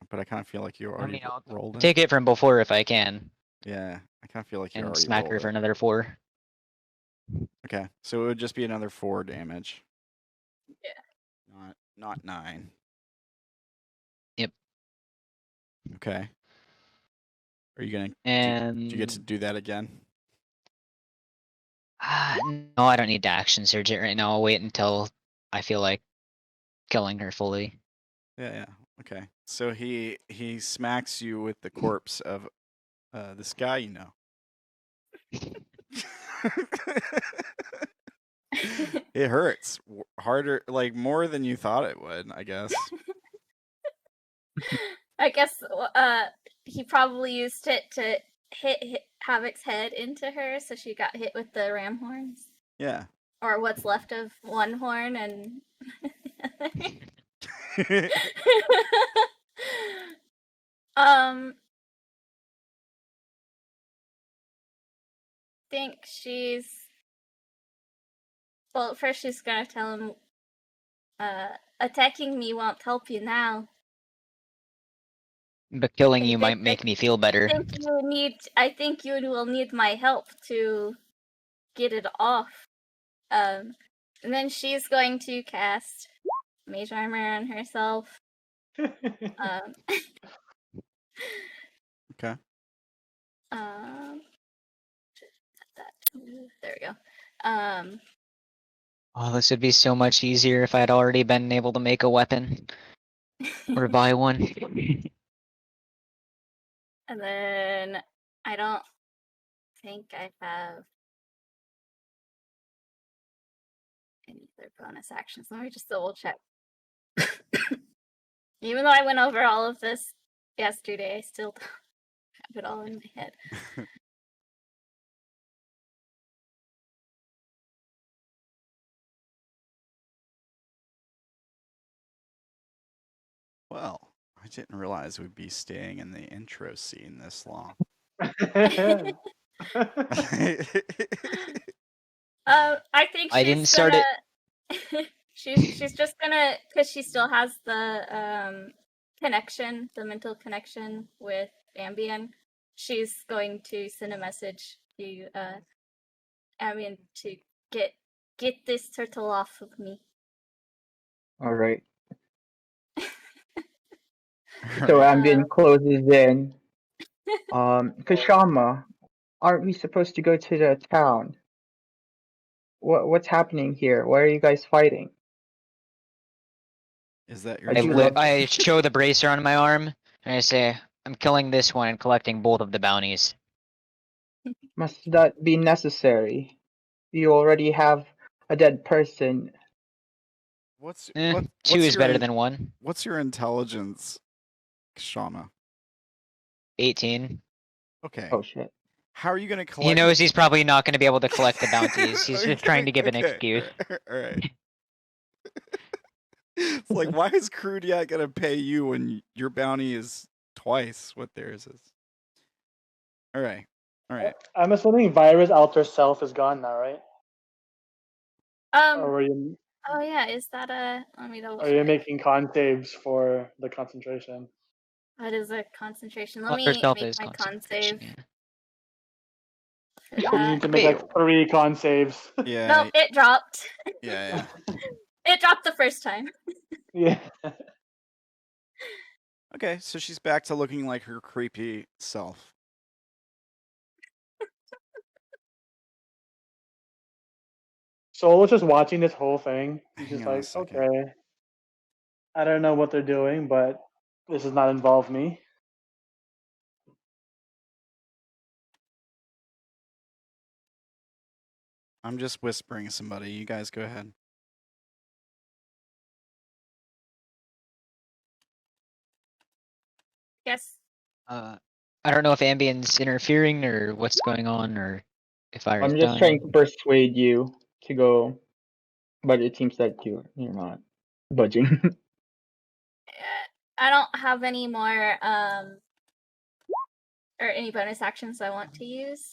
But I kind of feel like you already I'll rolled it. take it from before if I can. Yeah, I kind of feel like you And already smack her rolled for it. another 4. Okay, so it would just be another 4 damage. Yeah. Not 9. Yep. Okay. Are you gonna? And Do you get to do that again? no, I don't need to action surge it right now. I'll wait until I feel like killing her fully. Yeah. Okay. So he smacks you with the corpse of this guy you know. It hurts harder, like more than you thought it would, I guess. I guess he probably used it to hit Havoc's head into her, so she got hit with the ram horns. Yeah. Or what's left of one horn and think she's well, first she's gonna tell him attacking me won't help you now. But killing you might make me feel better. I think you will need my help to get it off. And then she's going to cast Mage Armor on herself. Okay. There we go. Oh, this would be so much easier if I'd already been able to make a weapon. Or buy one. And then I don't think I have any other bonus actions. Let me just double check. Even though I went over all of this yesterday, I still don't have it all in my head. Well, I didn't realize we'd be staying in the intro scene this long. I think I didn't start it. She's just gonna, because she still has the connection, the mental connection with Ambien. She's going to send a message to Ambien to get this turtle off of me. All right. All So right. Ambien closes in. Kshama, aren't we supposed to go to the town? What's happening here? Why are you guys fighting? Is that your I do love- I show the bracer on my arm and I say, I'm killing this one and collecting both of the bounties. Must that be necessary? You already have a dead person. What's Two is your better than one. What's your intelligence, Kshama? 18. Okay. Oh shit. How are you gonna collect? He knows he's probably not going to be able to collect the bounties. He's just trying to give an excuse. All right. It's like, why is Crudiat gonna pay you when your bounty is twice what theirs is? All right. All right. I'm assuming Vaira's outer self is gone now, right? Or Oh yeah, is that let me double are you check. making con saves for the concentration? That is a concentration. Let Outer me self make is my con concentration, save. yeah. For You that. need to make Wait. like 3 con saves. Yeah. Nope, it dropped. Yeah. It dropped the first time. Yeah. Okay, so she's back to looking like her creepy self. Soul was just watching this whole thing. He's Hang just on a like, second. okay, I don't know what they're doing, but this does not involve me. I'm just whispering somebody. You guys go ahead. Yes. I don't know if Ambien's interfering or what's going on or if Ira's I'm just done. trying to persuade you to go, but it seems that you're not budging. I don't have any more or any bonus actions I want to use.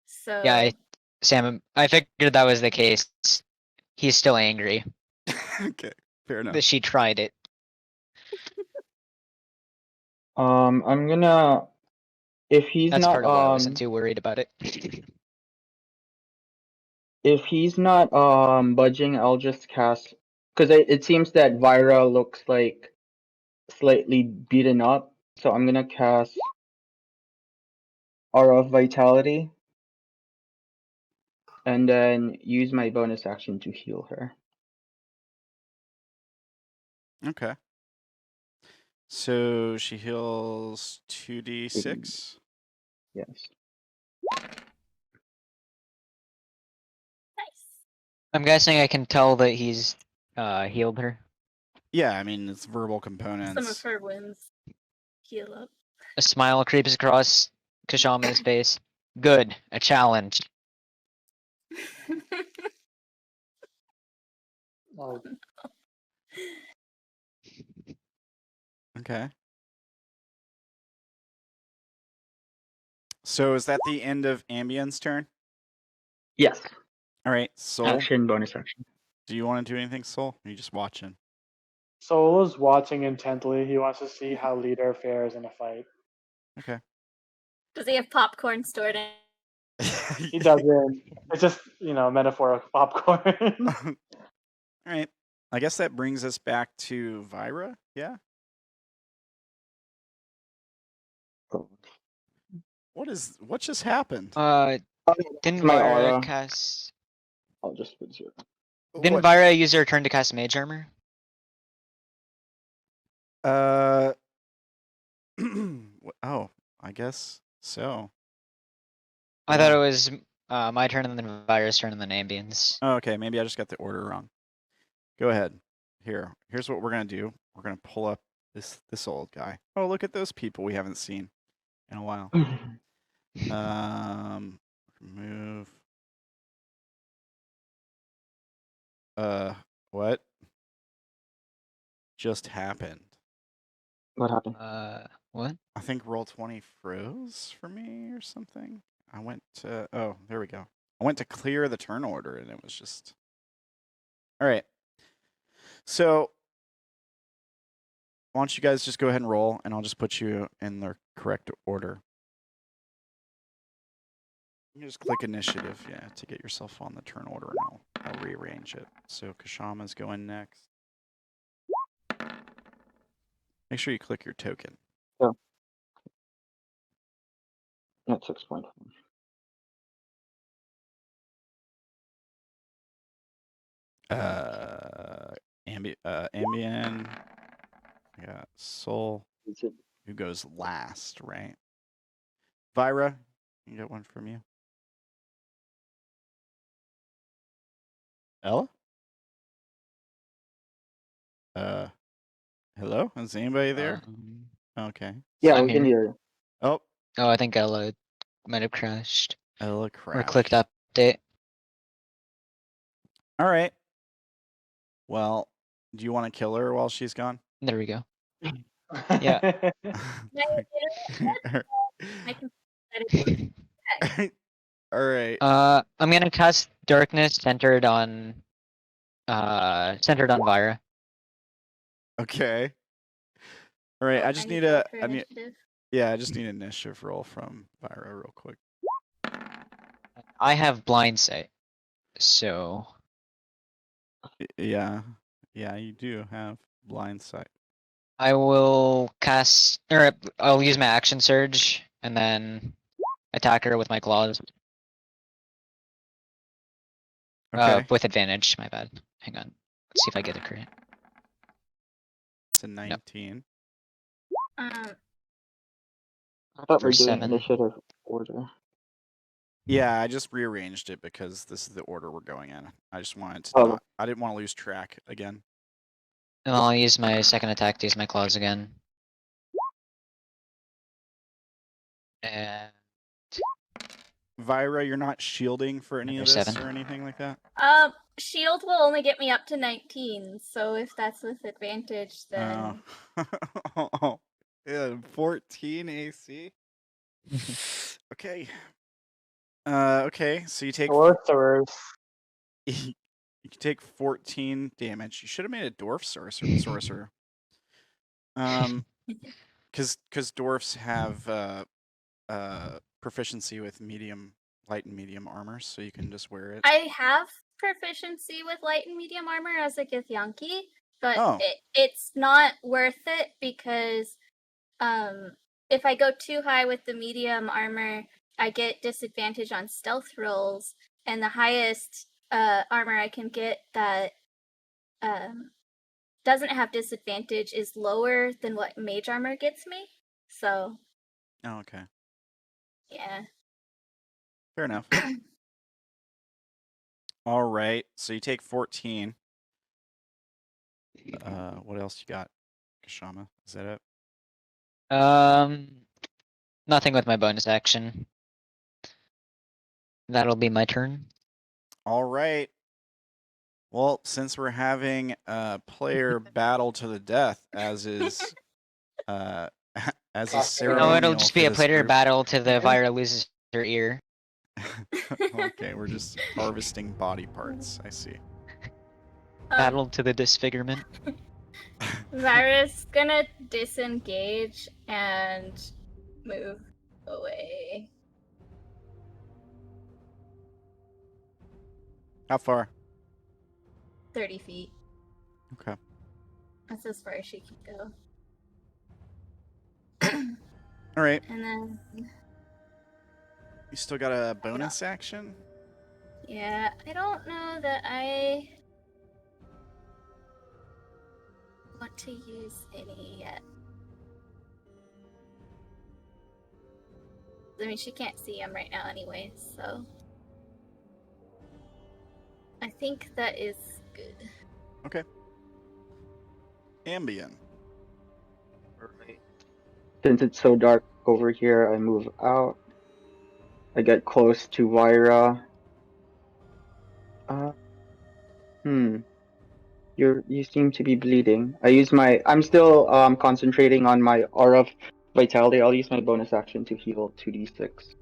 So Yeah, Sam, I figured that was the case. He's still angry Okay, fair enough. that she tried it. I'm gonna, if he's That's not part of why I wasn't too worried about it. if he's not budging, I'll just cast, because it seems that Vaira looks like slightly beaten up, so I'm gonna cast Aura of Vitality and then use my bonus action to heal her. Okay. So she heals 2d6. Yes. nice. I'm guessing I can tell that he's healed her. Yeah, I mean it's verbal Some of components. her wounds heal up. A smile creeps across Kshama's face. Good, a challenge. Oh, Okay. So is that the end of Ambien's turn? Yes. All right, Soul. Action, bonus action. Do you want to do anything, Soul? Or are you just watching? Soul is watching intently. He wants to see how leader fares in a fight. Okay. Does he have popcorn stored in? He doesn't. It's just, metaphorical popcorn. All right. I guess that brings us back to Vaira. Yeah. What just happened? Didn't my Vaira aura. cast? I'll just put zero. Didn't Vaira use her turn to cast Mage Armor? Oh, I guess so. I thought it was my turn and then Vaira's turn and then Ambien's. Oh, okay, maybe I just got the order wrong. Go ahead. Here's what we're gonna do. We're gonna pull up this old guy. Oh, look at those people we haven't seen in a while. Remove. What just happened? What happened? What? I think Roll20 froze for me or something. I went to, oh, there we go. I went to clear the turn order and it was just, all right. So why don't you guys just go ahead and roll and I'll just put you in the correct order. You just click initiative, yeah, to get yourself on the turn order, and I'll rearrange it. So Kshama's going next. Make sure you click your token. At 6.4. Ambien. I got Soul. Is it Who goes last, right? Vaira, you get one from you. Ella? Hello? Is anybody there? Okay. Yeah, I'm we can here. hear you. Oh, Oh, I think Ella might have crashed. Ella Or crashed. clicked update. All right. Well, do you want to kill her while she's gone? There we go. Yeah. I can All right. I'm gonna cast darkness centered on Vaira. Okay. All right. I just need roll a. for I mean, initiative. yeah. I just need an initiative roll from Vaira real quick. I have blind sight, so Yeah. Yeah, you do have blind sight. I will cast, or I'll use my action surge and then attack her with my claws. Okay. With advantage. My bad. Hang on. Let's see if I get it correct. It's a 19. Um, I thought we were For doing 7. initiative order. Yeah, I just rearranged it because this is the order we're going in. I just wanted to Oh. not, I didn't want to lose track again. And I'll use my second attack to use my claws again. And Vaira, you're not shielding for any of Number this 7. or anything like that? shield will only get me up to 19, so if that's with advantage, then Oh. Yeah, 14 AC. Okay. Okay, so you take Sorcerers. you take 14 damage. You should have made a dwarf sorcerer. Because dwarfs have proficiency with light and medium armor, so you can just wear it. I have proficiency with light and medium armor as a Githyanki, but Oh. it's not worth it because if I go too high with the medium armor, I get disadvantage on stealth rolls, and the highest armor I can get that doesn't have disadvantage is lower than what mage armor gets me. So Oh, okay. yeah. Fair enough. All right, so you take 14. What else you got, Kshama? Is that it? Nothing with my bonus action. That'll be my turn. All right. Well, since we're having a player battle to the death, as is as is No, ceremonial. No, it'll just be for a this player group. battle to the Vaira loses her ear. Okay, we're just harvesting body parts. I see. Battle to the disfigurement. Vaira's gonna disengage and move away. How far? 30 feet. Okay. That's as far as she can go. All right. And then, You still got a bonus action? yeah, I don't know that I want to use any yet. I mean, she can't see him right now anyway, so I think that is good. Okay. Ambien. Alright. Since it's so dark over here, I move out. I get close to Vaira. You seem to be bleeding. I'm still concentrating on my aura of vitality. I'll use my bonus action to heal 2d6.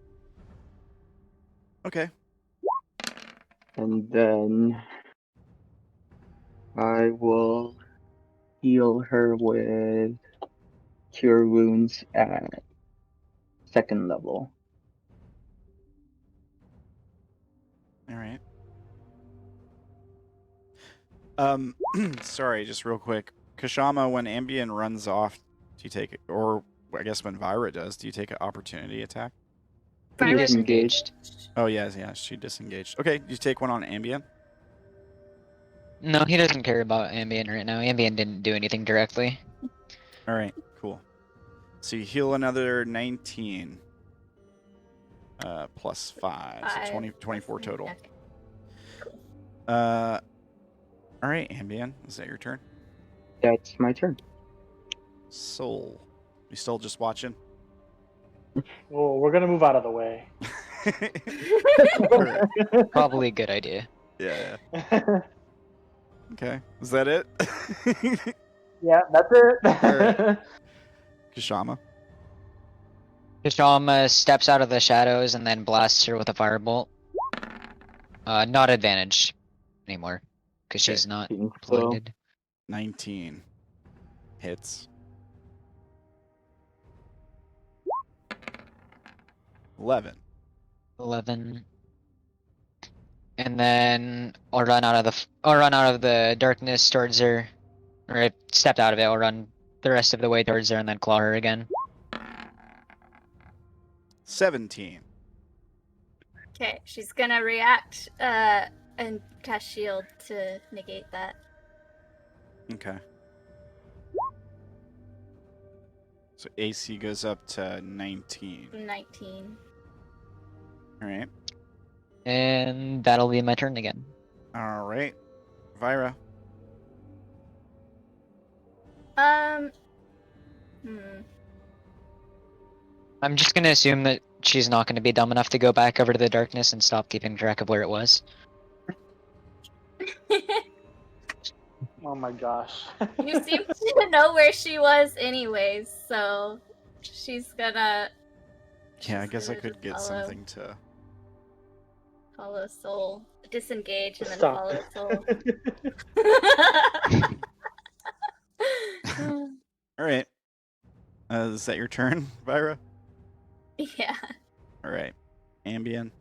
Okay. And then I will heal her with Cure Wounds at 2nd level. All right. Sorry, just real quick. Kshama, when Ambien runs off, do you take it, or I guess when Vaira does, do you take an opportunity attack? He Vaira's disengaged. Oh, yeah, she disengaged. Okay, you take one on Ambien? No, he doesn't care about Ambient right now. Ambient didn't do anything directly. All right, cool. So you heal another 19. Plus 5, so 20, 24 total. Okay. All right, Ambien, is that your turn? That's my turn. Soul. You still just watching? Well, we're gonna move out of the way. Alright. Probably a good idea. Yeah. Okay. Is that it? Yeah, that's it. Alright. Kshama. Kshama steps out of the shadows and then blasts her with a firebolt. Not advantage anymore, because she's not Think so. blinded. 19. Hits. 11. 11. And then I'll run out of the darkness towards her, or I stepped out of it. I'll run the rest of the way towards her and then claw her again. 17. Okay, she's gonna react and cast shield to negate that. Okay. So AC goes up to 19. 19. Alright. And that'll be my turn again. Alright. Vaira. I'm just gonna assume that she's not gonna be dumb enough to go back over to the darkness and stop keeping track of where it was. Oh my gosh. You seem to know where she was anyways, so she's gonna Yeah, I guess I gonna could just get follow. something to... Follow Soul. Disengage and then Stop. follow Soul. Alright. Is that your turn, Vaira? Yeah. Alright. Ambien.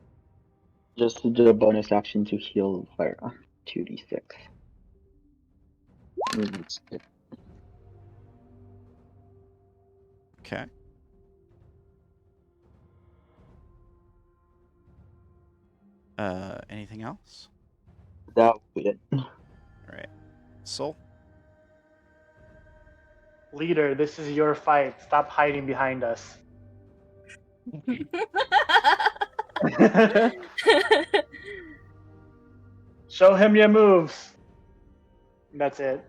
Just do a bonus action to heal Vaira. 2d6. Okay. Anything else? That would be it. Alright. Soul? Leader, this is your fight. Stop hiding behind us. Show him your moves. That's it.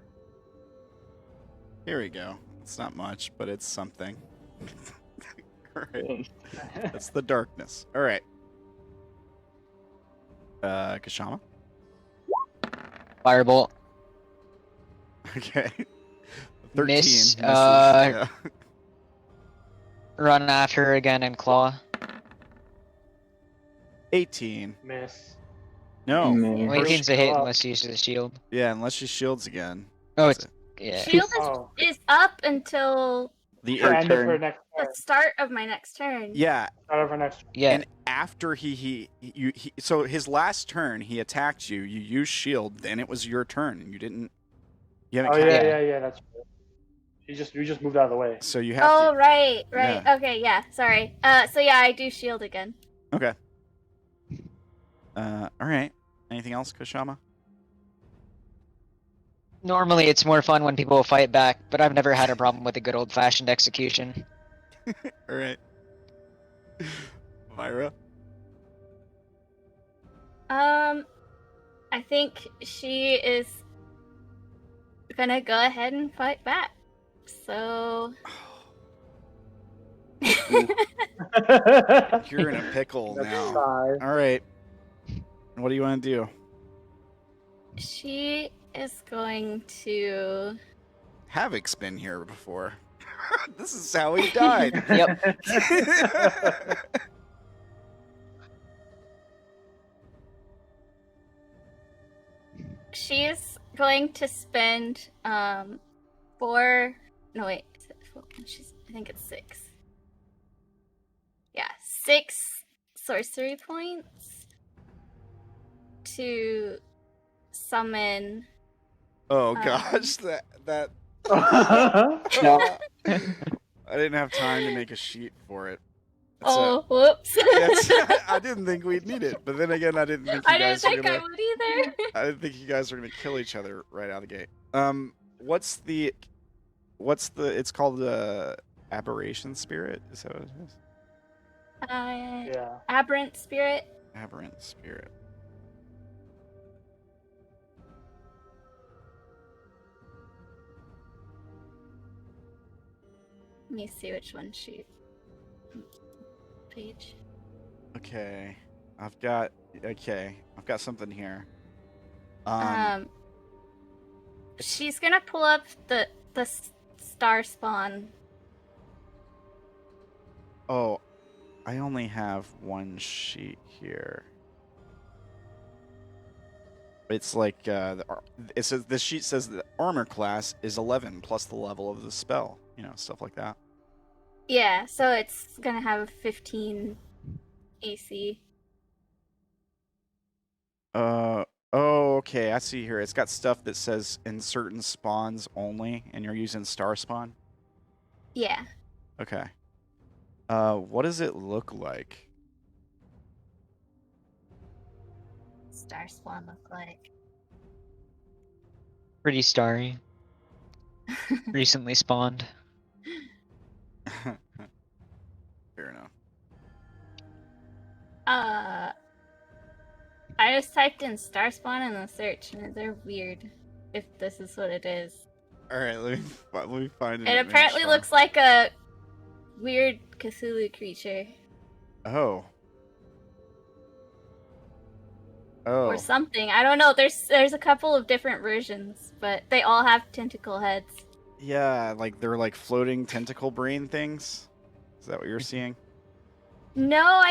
Here we go. It's not much, but it's something. Alright. That's the darkness. Alright. Kshama? Firebolt. Okay. 13 Miss, misses. Yeah. Run after her again and claw. 18. Miss. No. Miss. Well, he needs to hit Up. unless he uses the shield. Yeah, unless she shields again. Oh, That's it's yeah. Shield Oh, is up until The Her end of her turn. next the turn. start of my next turn. Yeah, Start of her next turn. Yeah. and after he so his last turn he attacked you. You used shield, then it was your turn, and you didn't. You haven't. Oh yeah, counted. yeah, that's true. You just moved out of the way. So you have Oh to. right. Yeah. Okay, yeah. Sorry. So yeah, I do shield again. Okay. All right. Anything else, Kshama? Normally, it's more fun when people fight back, but I've never had a problem with a good old-fashioned execution. All right. Vaira. I think she is gonna go ahead and fight back. So You're in a pickle That's now. 5. All right. What do you want to do? she is going to. Havoc's been here before. This is how he died. Yep. She's going to spend 4. No wait, is it 4? I think it's 6. Yeah, 6 sorcery points to summon. Oh gosh, that. Yeah. I didn't have time to make a sheet for it. Whoops. I didn't think we'd need it, but then again, I didn't think you I didn't guys were think gonna. I would either. I didn't think you guys were gonna kill each other right out of the gate. What's the? It's called the aberration spirit. Is that what it is? Yeah. Aberrant spirit. Aberrant spirit. Let me see which one she. Page. Okay, I've got something here. She's gonna pull up the star spawn. Oh, I only have one sheet here. It's like it says the sheet says the armor class is 11 plus the level of the spell. You know, stuff like that. Yeah, so it's gonna have a 15 AC. Oh, okay. I see here. It's got stuff that says in certain spawns only, and you're using star spawn. Yeah. Okay. What does it look like? Star spawn look like. Pretty starry. Recently spawned. Fair enough. I just typed in star spawn in the search, and they're weird. If this is what it is, All right, let me find it. it apparently looks like a weird Cthulhu creature Oh. or something. I don't know. There's a couple of different versions, but they all have tentacle heads. Yeah, like they're like floating tentacle brain things. Is that what you're seeing? No,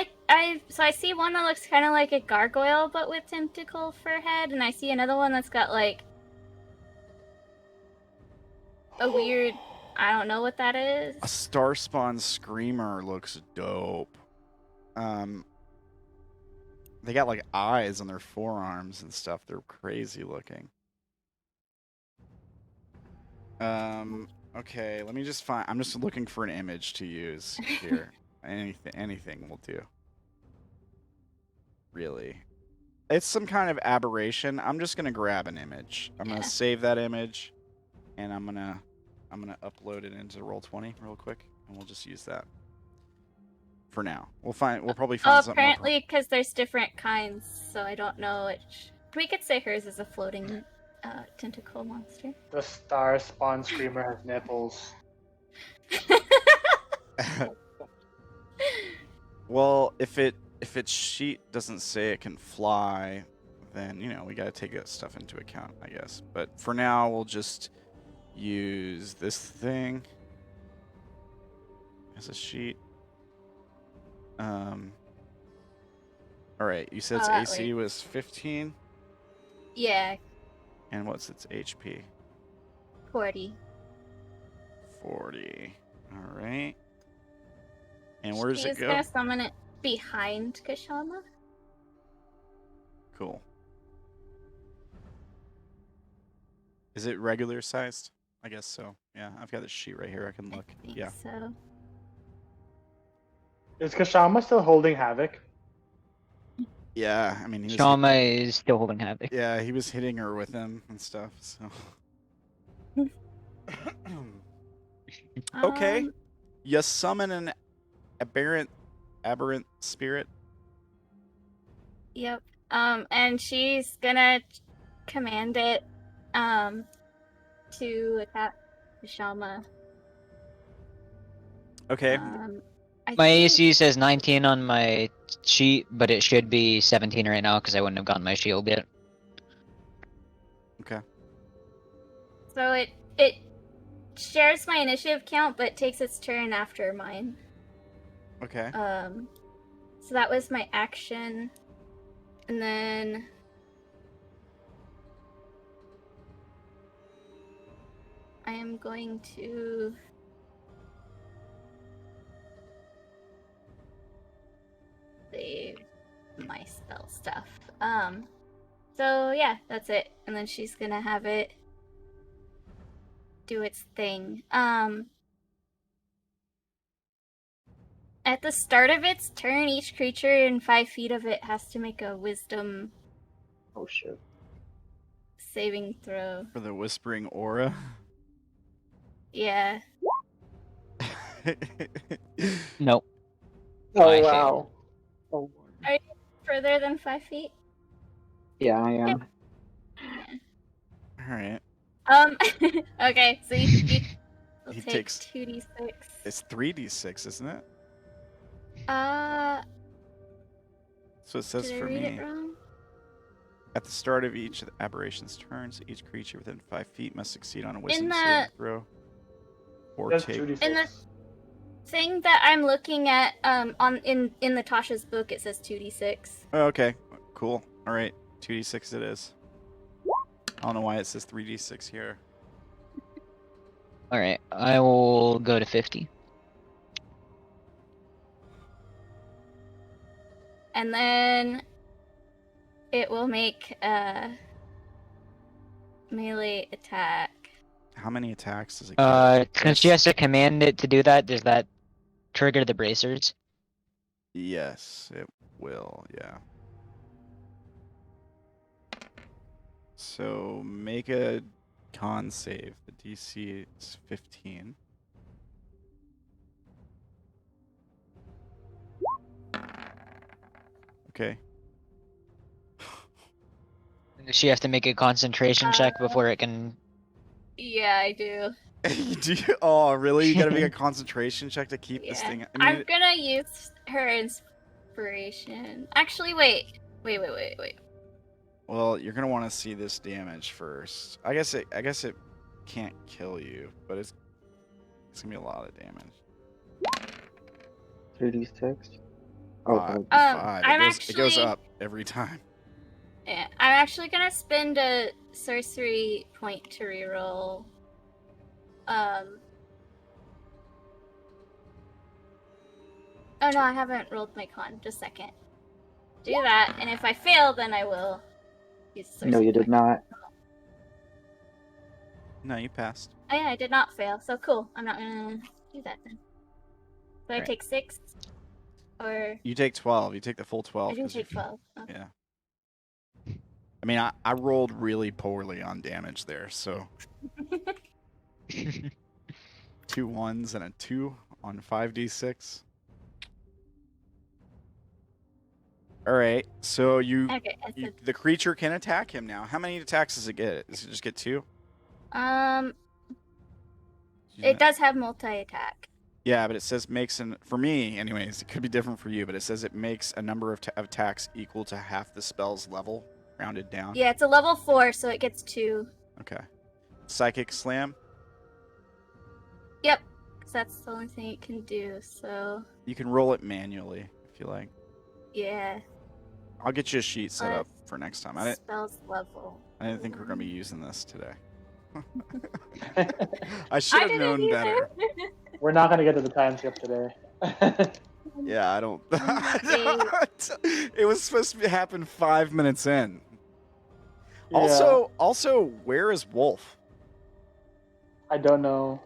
so I see one that looks kind of like a gargoyle, but with tentacle for a head, and I see another one that's got like a weird. I don't know what that is. A star spawn screamer looks dope. They got like eyes on their forearms and stuff. They're crazy looking. Okay, let me just find. I'm just looking for an image to use here. Anything will do. Really. It's some kind of aberration. I'm just gonna grab an image. I'm gonna save that image, and I'm gonna upload it into Roll20 real quick, and we'll just use that for now. We'll probably find something. Apparently, because there's different kinds, so I don't know which. We could say hers is a floating tentacle monster. The star spawn screamer has nipples. Well, if its sheet doesn't say it can fly, then we got to take that stuff into account, I guess. But for now, we'll just use this thing as a sheet. All right, you said its AC was 15. Yeah. And what's its HP? 40. 40. All right. And where does it go? She's gonna summon it behind Kshama. Cool. Is it regular sized? I guess so. Yeah, I've got this sheet right here. I can look. I think Yeah. so. Is Kshama still holding Havoc? Yeah, I mean, he was Kshama is still holding Havoc. yeah, he was hitting her with him and stuff. So. Okay. You summon an aberrant spirit. Yep. And she's gonna command it to attack Kshama. Okay. My AC says 19 on my sheet, but it should be 17 right now because I wouldn't have gotten my shield yet. Okay. So it shares my initiative count, but takes its turn after mine. Okay. So that was my action, and then I am going to save my spell stuff. So yeah, that's it. And then she's gonna have it do its thing. At the start of its turn, each creature in 5 feet of it has to make a wisdom Oh shit. saving throw. For the whispering aura. Yeah. Nope. Oh I wow. Oh. Further than 5 feet? Yeah, I am. All right. Okay, so you will He take takes- 2d6. It's 3d6, isn't it? Uh, So it says did I for read me. it wrong? At the start of each of the aberration's turns, each creature within 5 feet must succeed on a wisdom the- saving throw. Or That's take. 2d6. In the thing that I'm looking at, in Natasha's book, it says 2d6. Oh, okay. Cool. All right. 2d6 it is. I don't know why it says 3d6 here. All right, I will go to 50. And then it will make a melee attack. How many attacks does it get? Since she has to command it to do that, does that trigger the bracers? Yes, it will. Yeah. So make a con save. The DC is 15. Okay. Does she have to make a concentration check before it can? Yeah, I do. Do you, oh, really? You gotta make a concentration check to keep this Yeah. thing. I I'm mean, gonna use her inspiration. Actually, wait. well, you're gonna want to see this damage first. I guess it can't kill you, but it's gonna be a lot of damage. 3d6. Oh, God. Five. I'm It goes actually- up every time. Yeah, I'm actually gonna spend a sorcery point to reroll. Oh no, I haven't rolled my con. Just a second. Do that, and if I fail, then I will use sorcery No, you did point. not. No, you passed. Oh yeah, I did not fail. So cool. I'm not gonna do that then. So I Right. take 6, or You take 12. You take the full 12. I do 'cause take you're- 12. Okay. Yeah. I mean, I rolled really poorly on damage there, so 2 1s and a 2 on 5d6. All right, so Okay, I said, the creature can attack him now. How many attacks does it get? Does it just get 2? it does have multi-attack. Yeah, but it says makes an for me, anyways. It could be different for you, but it says it makes a number of attacks equal to half the spell's level, rounded down. Yeah, it's a level 4, so it gets 2. Okay. Psychic slam. Yep, because that's the only thing it can do. So You can roll it manually if you like. yeah, I'll get you a sheet set up for next time. I spells level. didn't think we were gonna be using this today. I should I have didn't known either. better. We're not gonna get to the time skip today. Yeah, I don't. It was supposed to happen 5 minutes in. Yeah, Also, where is Wolf? I don't know.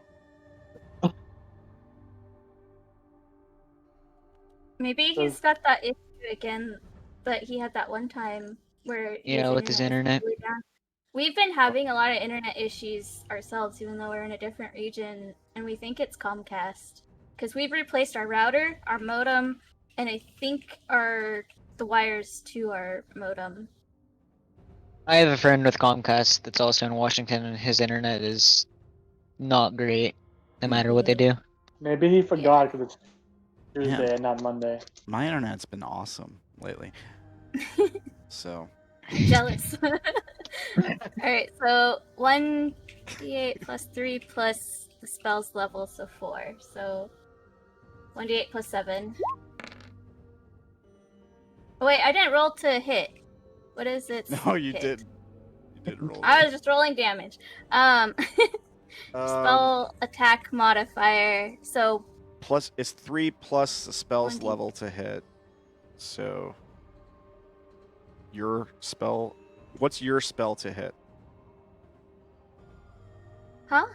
Maybe So- he's got that issue again that he had that one time where Yeah, with his internet. was really down. We've been having a lot of internet issues ourselves, even though we're in a different region, and we think it's Comcast because we've replaced our router, our modem, and I think the wires to our modem. I have a friend with Comcast that's also in Washington, and his internet is not great, no matter what they do. Maybe he forgot because it's Tuesday Yeah. and not Monday. My internet's been awesome lately. So, Jealous. Alright, so 1d8 plus 3 plus the spell's level, so 4. So 1d8 plus 7. Oh, wait, I didn't roll to hit. What is it? no, you hit? did. You did roll. I was just rolling damage. Spell attack modifier. So Plus, it's 3 plus the spell's 20. level to hit. So, your spell what's your spell to hit? Huh?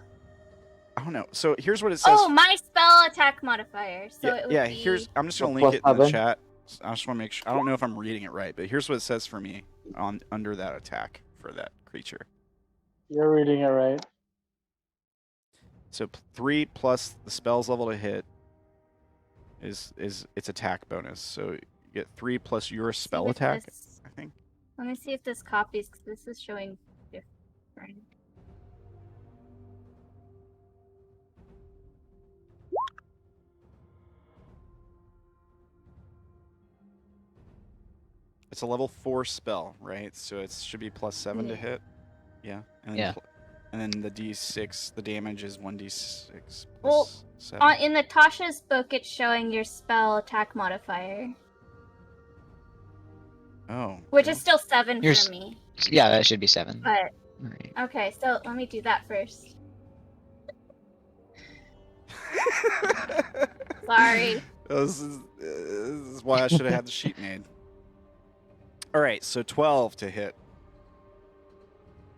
I don't know. So here's what it says. Oh, my spell attack modifier. So yeah, it would yeah. be. Here's. I'm just gonna So link it in the +7? chat. I just want to make sure. I don't know if I'm reading it right, but here's what it says for me on under that attack for that creature. You're reading it right. So 3 plus the spell's level to hit is its attack bonus. So you get 3 plus your See spell if attack. this- I think. Let me see if this copies, because this is showing different. It's a level 4 spell, right? So it should be +7 to Yeah. hit. Yeah. And then Yeah. And then the d6, the damage is 1d6 Well, plus 7. In the Tasha's book, it's showing your spell attack modifier, Oh. which okay. is still 7 You're for s- me. Yeah, that should be 7. But Right. okay, so let me do that first. Sorry. This is why I should have had the sheet made. All right, so 12 to hit.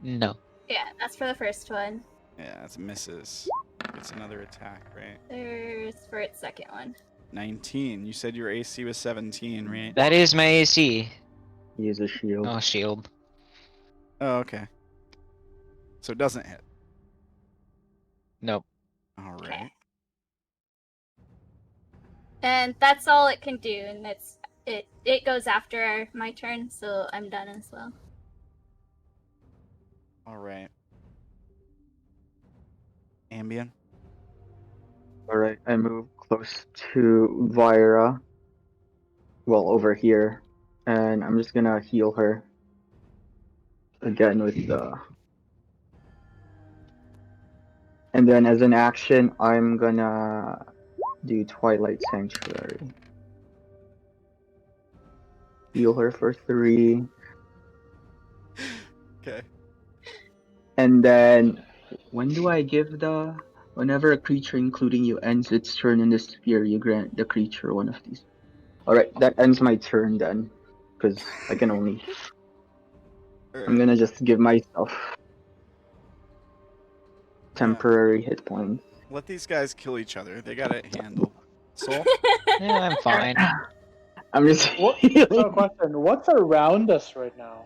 No. Yeah, that's for the first one. Yeah, that's misses. It's another attack, right? There's for its second one. 19. You said your AC was 17, right? That is my AC. Use a shield. Oh, shield. Oh, okay. So it doesn't hit. Nope. All right. Okay. And that's all it can do, and it goes after my turn, so I'm done as well. All right. Ambien. Alright, I move close to Vaira. Well, over here. And I'm just gonna heal her. Again with the... And then as an action, I'm gonna do Twilight Sanctuary. Heal her for 3. Okay. And then, when do I give the... Whenever a creature, including you, ends its turn in the sphere, you grant the creature one of these. Alright, that ends my turn then. Because I can only... I'm gonna just give myself temporary hit points. Let these guys kill each other. They got it handled. Soul? Yeah, I'm fine. I'm just What? healing. So, question: what's around us right now?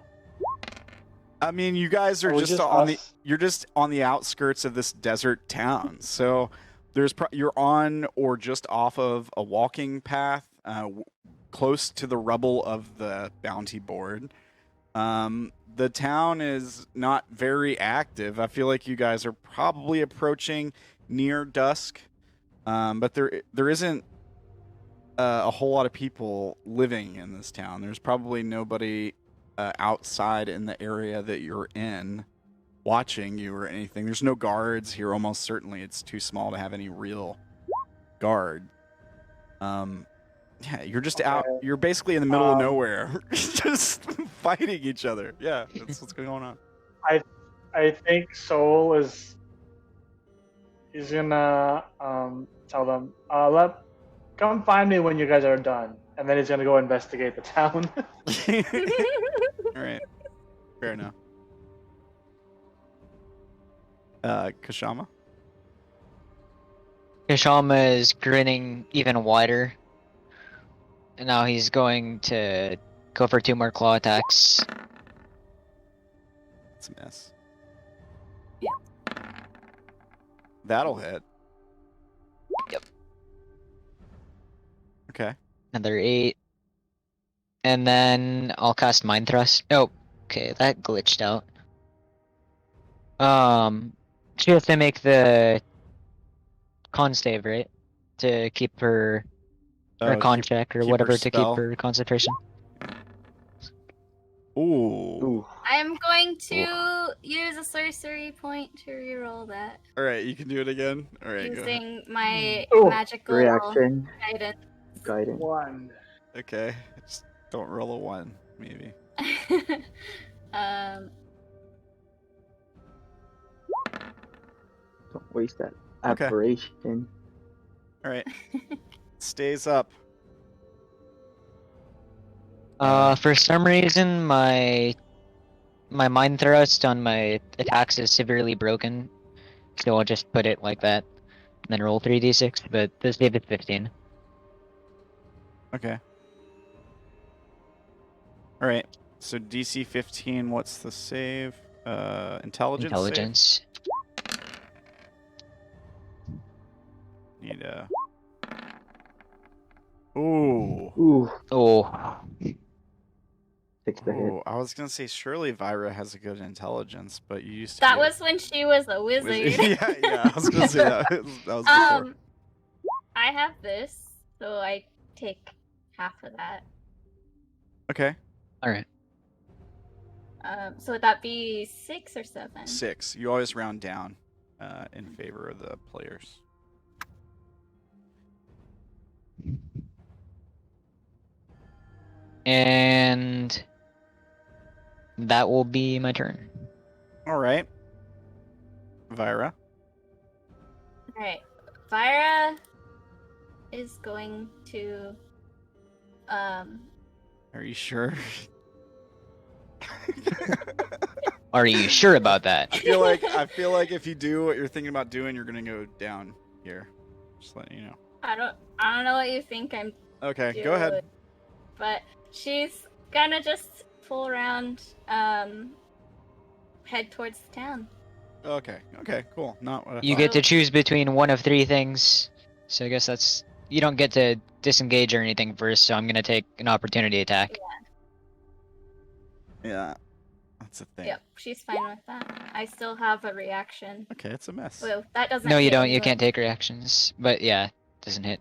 I mean, you guys are we just on the us? you're just on the outskirts of this desert town. So there's you're on or just off of a walking path, close to the rubble of the bounty board. The town is not very active. I feel like you guys are probably approaching near dusk, but there isn't a whole lot of people living in this town. There's probably nobody outside in the area that you're in watching you or anything. There's no guards here. Almost certainly it's too small to have any real guard. Yeah, you're just out. You're basically in the middle of nowhere, just fighting each other. Yeah, that's what's going on. I think Soul is. He's gonna tell them, come find me when you guys are done, and then he's gonna go investigate the town. All right, fair enough. Kshama. Kshama is grinning even wider. And now he's going to go for 2 more claw attacks. It's a mess. That'll hit. Yep. Okay. Another 8. And then I'll cast Mind Thrust. Oh, okay, that glitched out. She has to make the con save, right? To keep her, or con check, or keep her whatever, to keep spell. her concentration. Ooh. Ooh. I'm going to use a sorcery point to reroll that All right, you can do it again. All right, go ahead. using my Ooh, magical Reaction. guidance. Guidance. 1. Okay, just don't roll a 1, maybe. Don't waste that Okay. aberration. All right. Stays up. For some reason, my my mind thrust on my attacks is severely broken, so I'll just put it like that, and then roll 3d6. But the save is 15. Okay. All right. So DC 15. What's the save? Intelligence. Save? Intelligence. Need a. Ooh. Ooh, Oh, 6 to hit. Ooh. I was gonna say surely Vaira has a good intelligence, but you used to. That be a was when she was a wizard. yeah. I was gonna say that. That was before. I have this, so I take half of that. Okay. all right. So would that be 6 or 7? 6. You always round down in favor of the players. And that will be my turn. All right. Vaira. Alright. Vaira is going to Are you sure? Are you sure about that? I feel like if you do what you're thinking about doing, you're gonna go down here. Just letting you know. I don't know what you think I'm Okay, doing. go ahead. But she's gonna just pull around, head towards the town. Okay, cool. Not what I You thought. get to choose between one of 3 things, so I guess that's you don't get to disengage or anything first. So I'm gonna take an opportunity attack. Yeah, that's a thing. Yep, she's fine with that. I still have a reaction. Okay, it's a mess. Whoa, that doesn't No, you hit don't. You anyway. can't take reactions. But yeah, doesn't hit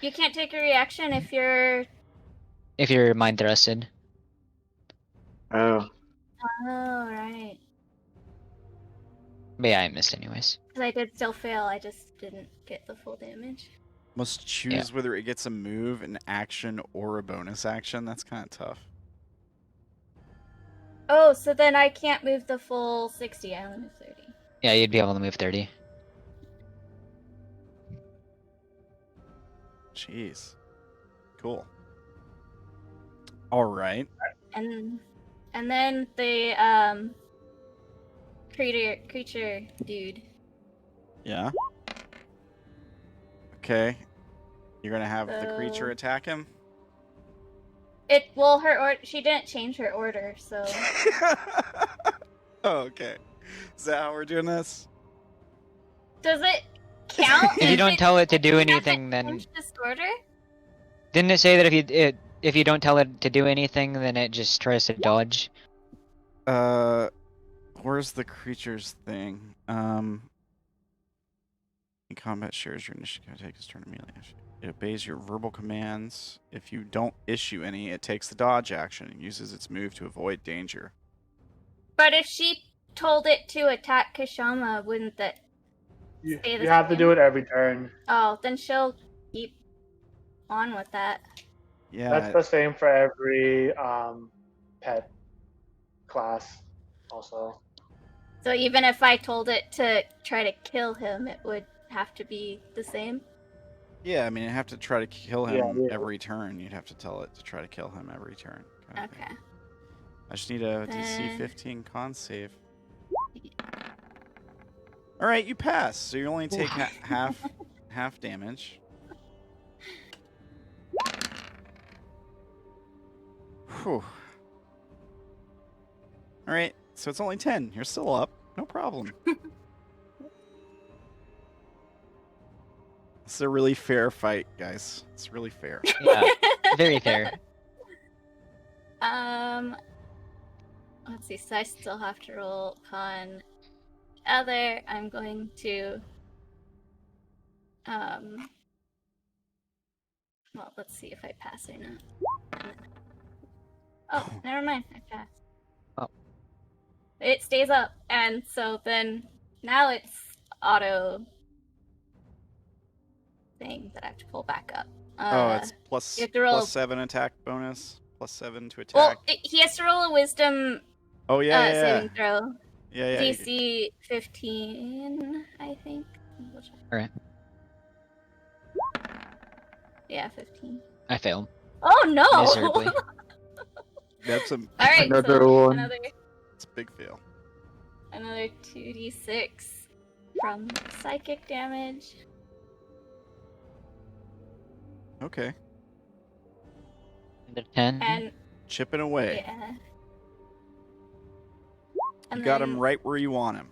You can't take a reaction if you're... if you're mind thrusted. Oh. Oh, right. But yeah, I missed anyways. Because I did still fail, I just didn't get the full damage. Must choose whether it gets a move, an action, or a bonus action. That's kind of tough. Oh, so then I can't move the full 60, I only move 30. Yeah, you'd be able to move 30. Jeez. Cool. All right. And then the creature dude. Yeah. Okay. You're gonna have the creature So- attack him. She didn't change her order, so Oh, okay. Is that how we're doing this? does it count? If you don't tell it to do does it anything, then change this order? didn't it say that if you don't tell it to do anything, then it just tries to dodge? Where's the creature's thing? In combat shares your initiative. Take his turn immediately. It obeys your verbal commands. If you don't issue any, it takes the dodge action and uses its move to avoid danger. But if she told it to attack Kshama, wouldn't that You stay the have to same? do it every turn. Oh, then she'll keep on with that. Yeah. That's the same for every pet class, also. So even if I told it to try to kill him, it would have to be the same? Yeah, I mean, you have to try to kill him Yeah. every turn. You'd have to tell it to try to kill him every turn. kind of thing. Okay. I just need a DC Then- 15 con save. All right, you pass. So you only take half damage. Whew. All right, so it's only 10. You're still up. No problem. It's a really fair fight, guys. It's really fair. Yeah, very fair. Let's see, so I still have to roll con other. I'm going to well, let's see if I pass or not. Oh, never mind, I passed. Oh. It stays up, and so then now it's auto thing that I have to pull back up. It's plus, you have to roll- plus 7 attack bonus. Plus 7 to attack. well, he has to roll a wisdom oh, yeah. saving throw. Yeah. DC 15, I think. We'll check. Alright. Yeah, 15. I failed Oh no! miserably. That's a All right, Another so one. another. It's a big fail. Another 2d6 from psychic damage. Okay. Another 10. And Chipping away. yeah. You got him right where you want him.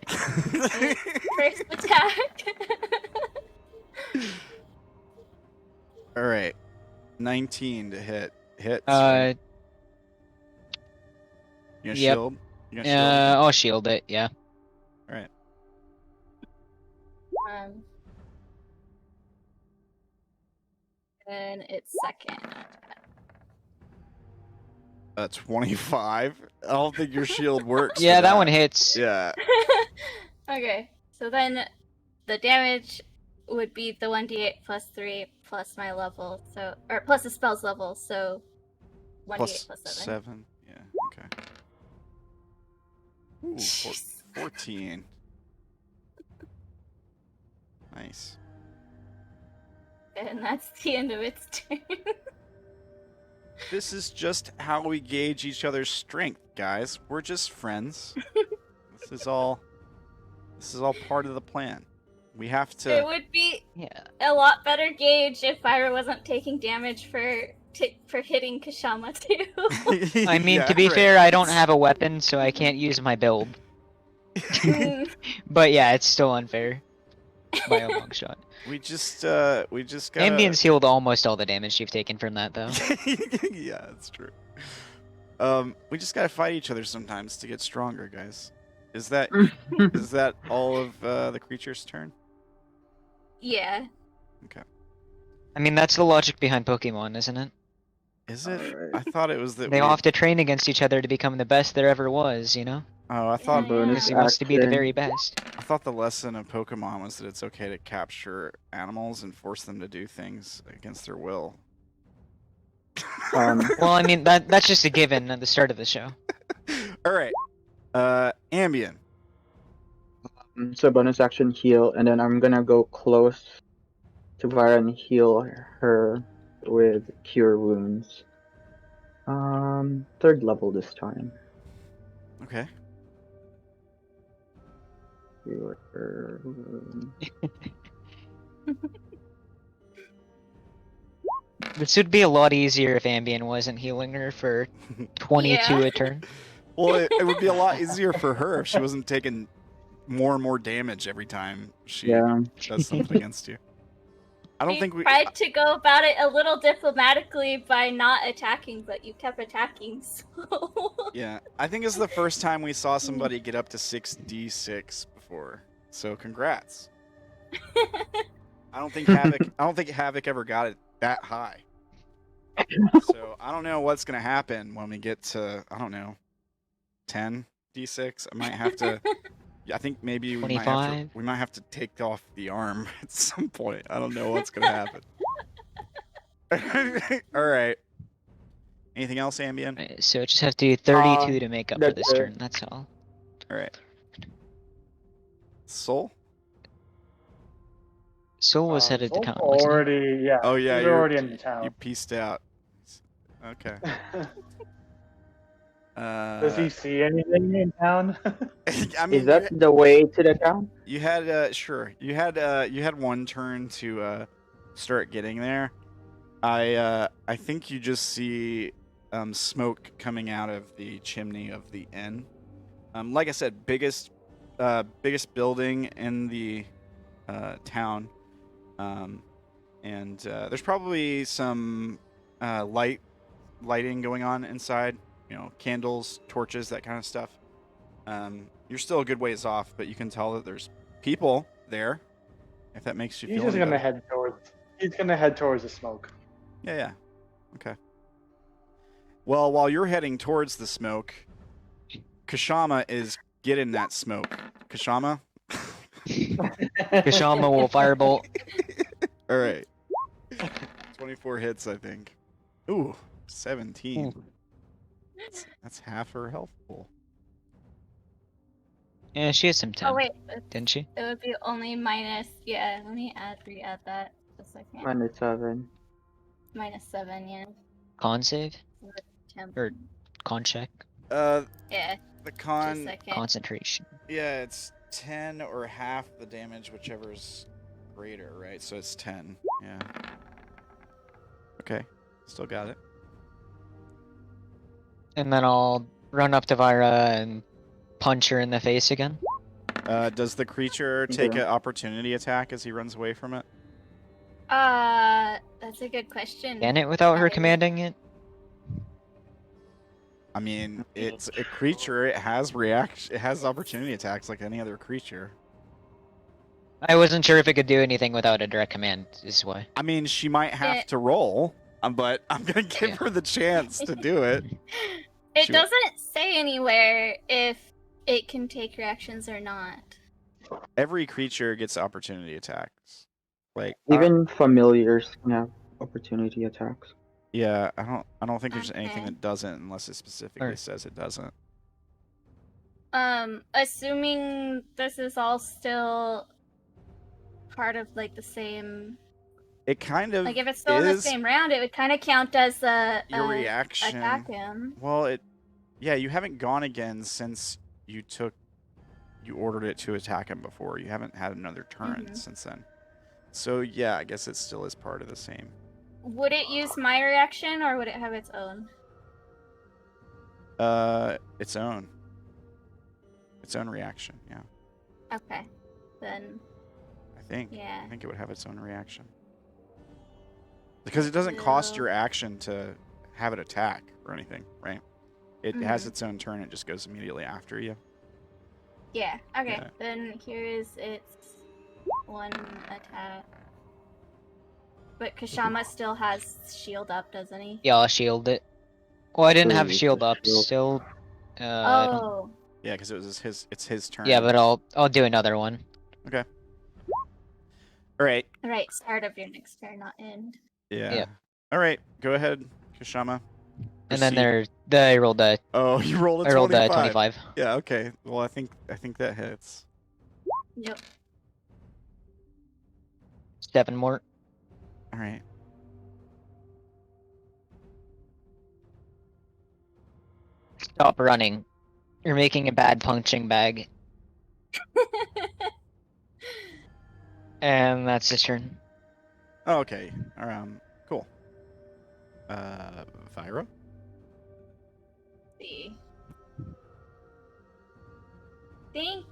First attack. All right. 19 to hit. Hits. Uh, right? You gonna yep. shield? You gonna shield? I'll shield it. Yeah. All right. And it's second. 25. I don't think your shield works. Yeah, for that one hits. Yeah. Okay, so then the damage would be the 1d8 plus 3 plus my level, so or plus the spell's level, so 1d8 plus 7. Yeah. Okay. Ooh, 14. Nice. And that's the end of its turn. This is just how we gauge each other's strength, guys. We're just friends. This is all part of the plan. We have It to. would be Yeah. a lot better gauge if Vaira wasn't taking damage for hitting Kshama too. I mean, Yeah, to be right. fair, I don't have a weapon, so I can't use my build. But yeah, it's still unfair by a long shot. We just gotta. Ambient's healed almost all the damage you've taken from that, though. Yeah, that's true. We just gotta fight each other sometimes to get stronger, guys. Is that all of the creature's turn? Yeah. I mean, that's the logic behind Pokemon, isn't it? Is it? Alright. I thought it was that They all have to train against each other to become the best there ever was, you know? Oh, I thought Yeah. Bonus Because he wants to be the action. very best. I thought the lesson of Pokemon was that it's okay to capture animals and force them to do things against their will. Um, Well, I mean, that's just a given at the start of the show. All right. Ambient. So bonus action heal, and then I'm gonna go close to Vaira and heal her with cure wounds. 3rd level this time. Okay. Cure wounds. This would be a lot easier if Ambient wasn't healing her for 22 Yeah. a turn. Well, it would be a lot easier for her if she wasn't taking more and more damage every time she Yeah. does something against you. I don't You think we. tried to go about it a little diplomatically by not attacking, but you kept attacking. So Yeah, I think it's the first time we saw somebody get up to 6d6 before. So congrats. I don't think Havoc ever got it that high. So I don't know what's gonna happen when we get to 10d6. I might have to. I think maybe we might, 25? we might have to take off the arm at some point. I don't know what's gonna happen. All right. Anything else, Ambien? Right, so I just have to do 32 to make up for that's this it. turn, that's all. All right. Soul? Soul was headed to Soul's town, wasn't he? already, yeah. Oh yeah, he's you're already in You town. pieced out. Okay. Does he see anything in town? I mean, Is that the way to the town? you had sure. You had one turn to start getting there. I think you just see smoke coming out of the chimney of the inn. Like I said, biggest building in the town. And there's probably some lighting going on inside. You know, candles, torches, that kind of stuff. You're still a good ways off, but you can tell that there's people there. If that makes you He's feel just any gonna better. head towards the smoke. Yeah. Okay. Well, while you're heading towards the smoke, Kshama is getting that smoke. Kshama? Kshama will firebolt. All right. 24 hits, I think. Ooh, 17. That's half her health pool. Yeah, she has some 10, oh wait, didn't she? it would be only minus. Yeah, let me re-add that. Just a second. -7. -7, yeah. Con save? Temp. Or con check? Yeah, The just a con. second. Concentration. Yeah, it's 10 or half the damage, whichever's greater, right? So it's 10. Yeah. Okay. Still got it. And then I'll run up to Vaira and punch her in the face again. Does the creature take Okay. an opportunity attack as he runs away from it? That's a good question. Can it without her I- commanding it? I mean, it's a creature. It has reaction. It has opportunity attacks like any other creature. I wasn't sure if it could do anything without a direct command, is why. I mean, she might have It- to roll, but I'm gonna give Yeah. her the chance to do it. It She- doesn't say anywhere if it can take reactions or not. Every creature gets opportunity attacks. Like Even familiars can have opportunity attacks. yeah, I don't think there's anything Okay. that doesn't unless it specifically Or- says it doesn't. Assuming this is all still part of like the same, It kind of like if it's still in the is same round, it would kind of count as a your reaction. attack him. Well, yeah, you haven't gone again since you ordered it to attack him before. You haven't had another turn Mhm. since then. So yeah, I guess it still is part of the same. Would it use my reaction or would it have its own? Its own reaction. Yeah, Okay, then I think. yeah. I think it would have its own reaction. Because it doesn't cost So- your action to have it attack or anything, right? It has Mhm. its own turn. It just goes immediately after you. Yeah, okay. Yeah. Then here is its one attack. But Kshama still has shield up, doesn't he? Yeah, I'll shield it. Well, I didn't have Please, shield up shield. still. I don't- Oh, Yeah, because it was it's his turn. Yeah, but I'll do another one. All right. right. Start of your next turn, not end. Yeah. Yeah. All right. Go ahead, Kshama. And then Proceed. I rolled a Oh, you rolled a I rolled 25. a 25. Yeah. Okay. Well, I think that hits. Yep. 7 more. All right. Stop running. You're making a bad punching bag. And that's his turn. Oh, okay. Cool. Vaira. See. Think.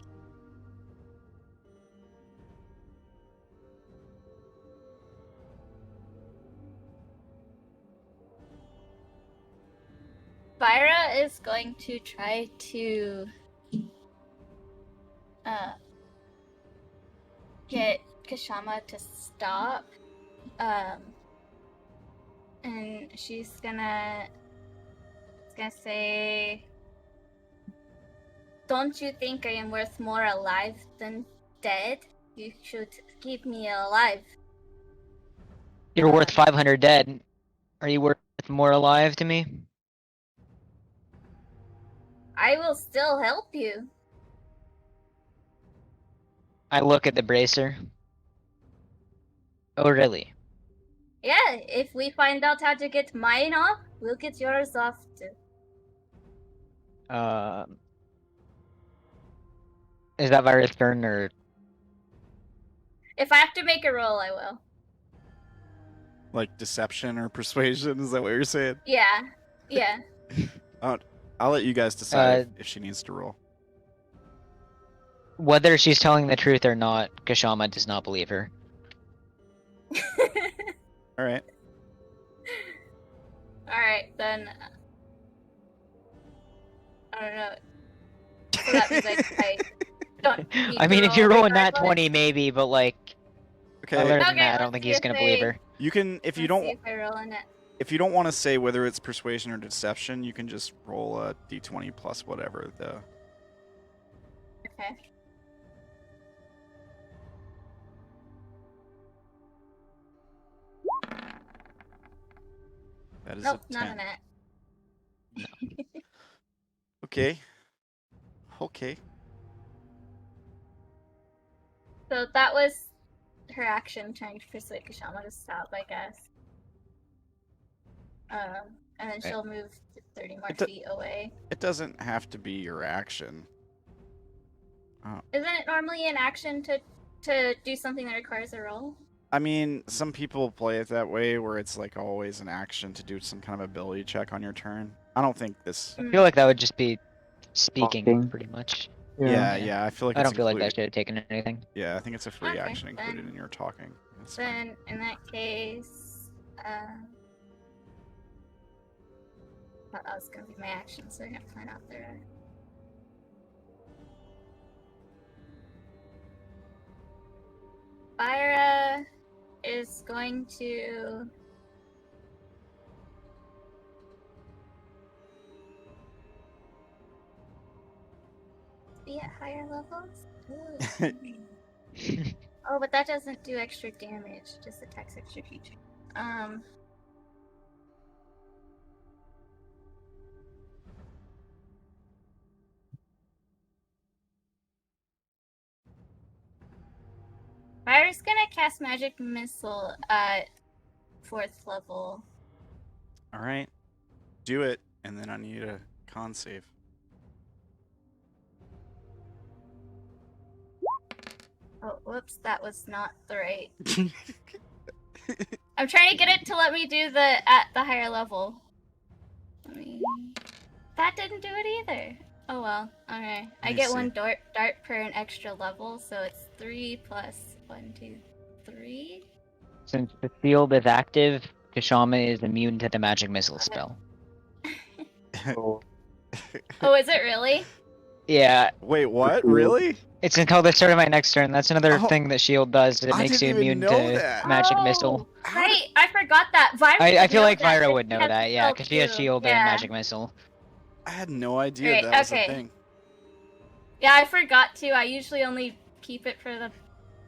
Vaira is going to try to get Kshama to stop. And she's gonna say, "Don't you think I am worth more alive than dead? You should keep me alive." You're worth 500 dead. Are you worth more alive to me? I will still help you. I look at the bracer. Oh, really? Yeah, if we find out how to get mine off, we'll get yours off too. Is that Vaira's turn or? If I have to make a roll, I will. Like deception or persuasion? Is that what you're saying? Yeah, yeah. I'll let you guys decide if she needs to roll. Whether she's telling the truth or not, Kshama does not believe her. All right. Alright, then. I don't know. So that means I don't need I to mean, if roll you're rolling that regardless? 20, maybe, but like, Okay. other than Okay, that, I don't let's think see he's if gonna they- believe her. You can if you Let's don't see if I roll in it. if you don't want to say whether it's persuasion or deception, you can just roll a d20 plus whatever the. Okay. That is Nope, a not 10. in it. Okay. Okay. So that was her action trying to persuade Kshama to stop, I guess. and then Okay. she'll move 30 more It do- feet away. It doesn't have to be your action. Isn't it normally an action to do something that requires a roll? I mean, some people play it that way, where it's like always an action to do some kind of ability check on your turn. I don't think this. I feel like that would just be speaking, Talking. pretty much. Yeah, Yeah. yeah. I feel like I it's don't feel like that included. should have taken anything. Yeah, I think it's a free Okay, action included then- in your talking. That's fine. Then in that case, thought that was gonna be my action, so I'm gonna plan out there. Vaira is going to be at higher levels. Ooh. Oh, but that doesn't do extra damage, just attacks extra creatures. Vaira's gonna cast Magic Missile at 4th level. All right, do it, and then I need a con save. Oh, whoops, that was not the right. I'm trying to get it to let me do at the higher level. That didn't do it either. Oh well, alright. I me get see. one dart per an extra level, so it's 3 plus 1, 2, 3. Since the shield is active, Kshama is immune to the magic missile spell. So, Oh, is it really? Yeah, Wait, what? Cool. Really? it's until the start of my next turn. That's another Oh, thing that shield does. It I makes you didn't even immune know to that. magic Oh, missile. Right, I forgot that. Vaira I would feel know like that, Vaira but would she know has that, yeah, because she has too. shield Yeah. and magic missile. I had no idea Right, that was okay. a thing. Yeah, I forgot to. I usually only keep it for the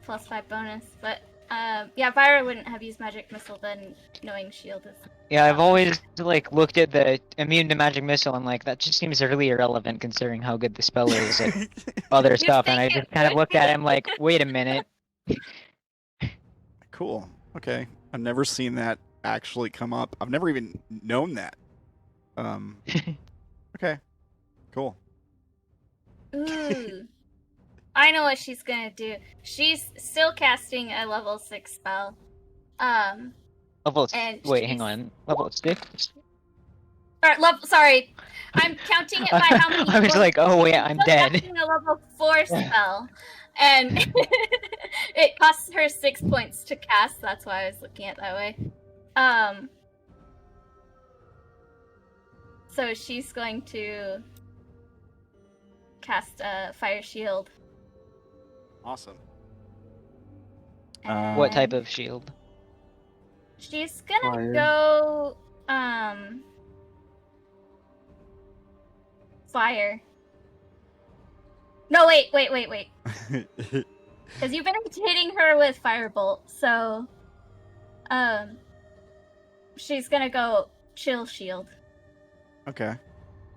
+5 bonus, but yeah, Vaira wouldn't have used magic missile then, knowing shield is. Yeah, I've always like looked at the immune to magic missile and like that just seems really irrelevant considering how good the spell is at other You'd stuff, and I think it just kind of would looked at be. him like, wait a minute. Cool. Okay. I've never seen that actually come up. I've never even known that. Okay. Cool. Ooh. I know what she's gonna do. She's still casting a level 6 spell. Level And wait, hang she's- on. Level 6? Or sorry, I'm counting it by how many. I was points- like, oh wait, I'm still dead. casting a level 4 spell, and it costs her 6 points to cast. That's why I was looking at it that way. So she's going to cast a fire shield. Awesome. What type and of shield? She's gonna Fire. go fire. No, wait. Because you've been hitting her with firebolt, so she's gonna go chill shield. Okay.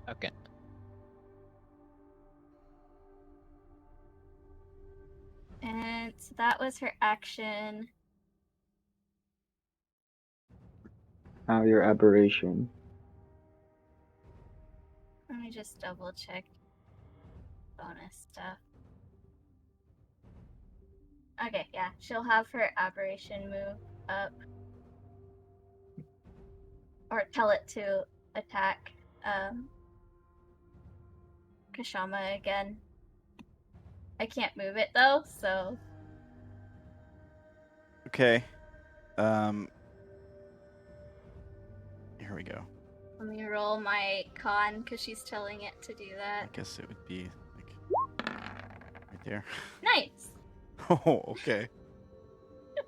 Okay. And so that was her action. now your aberration. Let me just double check bonus stuff. Okay, yeah, she'll have her aberration move up. Or tell it to attack Kshama again. I can't move it though, so Okay. Here we go. let me roll my con because she's telling it to do I that. guess it would be like right there. Nice. Oh, okay.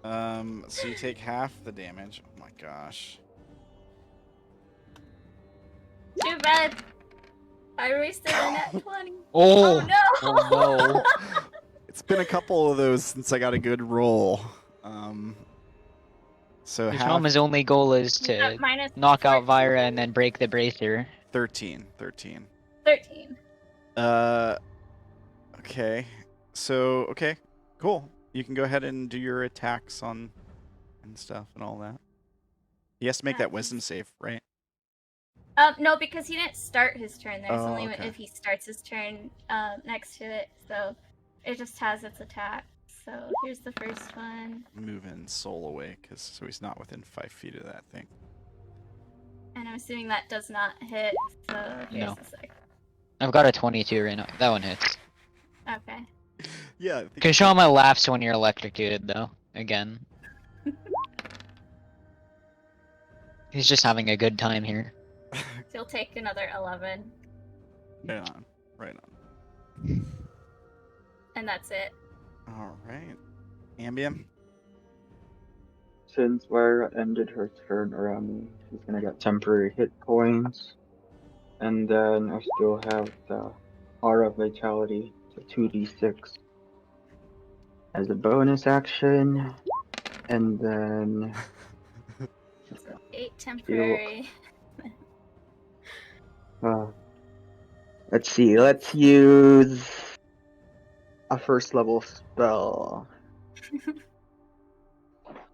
So you take half the damage. Oh my gosh. Too bad. I wasted a net 20. Oh, Oh no! oh no. It's been a couple of those since I got a good roll. So half Kshama's only goal is You got to minus knock out 14. Vaira and then break the bracer. 13. 13. Okay. So, okay. Cool. You can go ahead and do your attacks on and stuff and all that. He has to make that Nice. wisdom save, right? No, because he didn't start his turn. There's Oh, only okay. if he starts his turn next to it, so it just has its attack. So here's the first one, Moving Soul away, so he's not within 5 feet of that thing. and I'm assuming that does not hit. So here's No. the second. I've got a 22 right now. That one hits. Okay. Yeah. I think Kshama laughs when you're electrocuted, though. Again. He's just having a good time here. So you'll take another 11, Right on. Right on. and that's it. All right. Ambien. Since Vaira ended her turn around me, she's gonna get temporary hit points. And then I still have the Aura Vitality, so 2d6 as a bonus action. And then So 8 temporary. let's see, let's use a first level spell.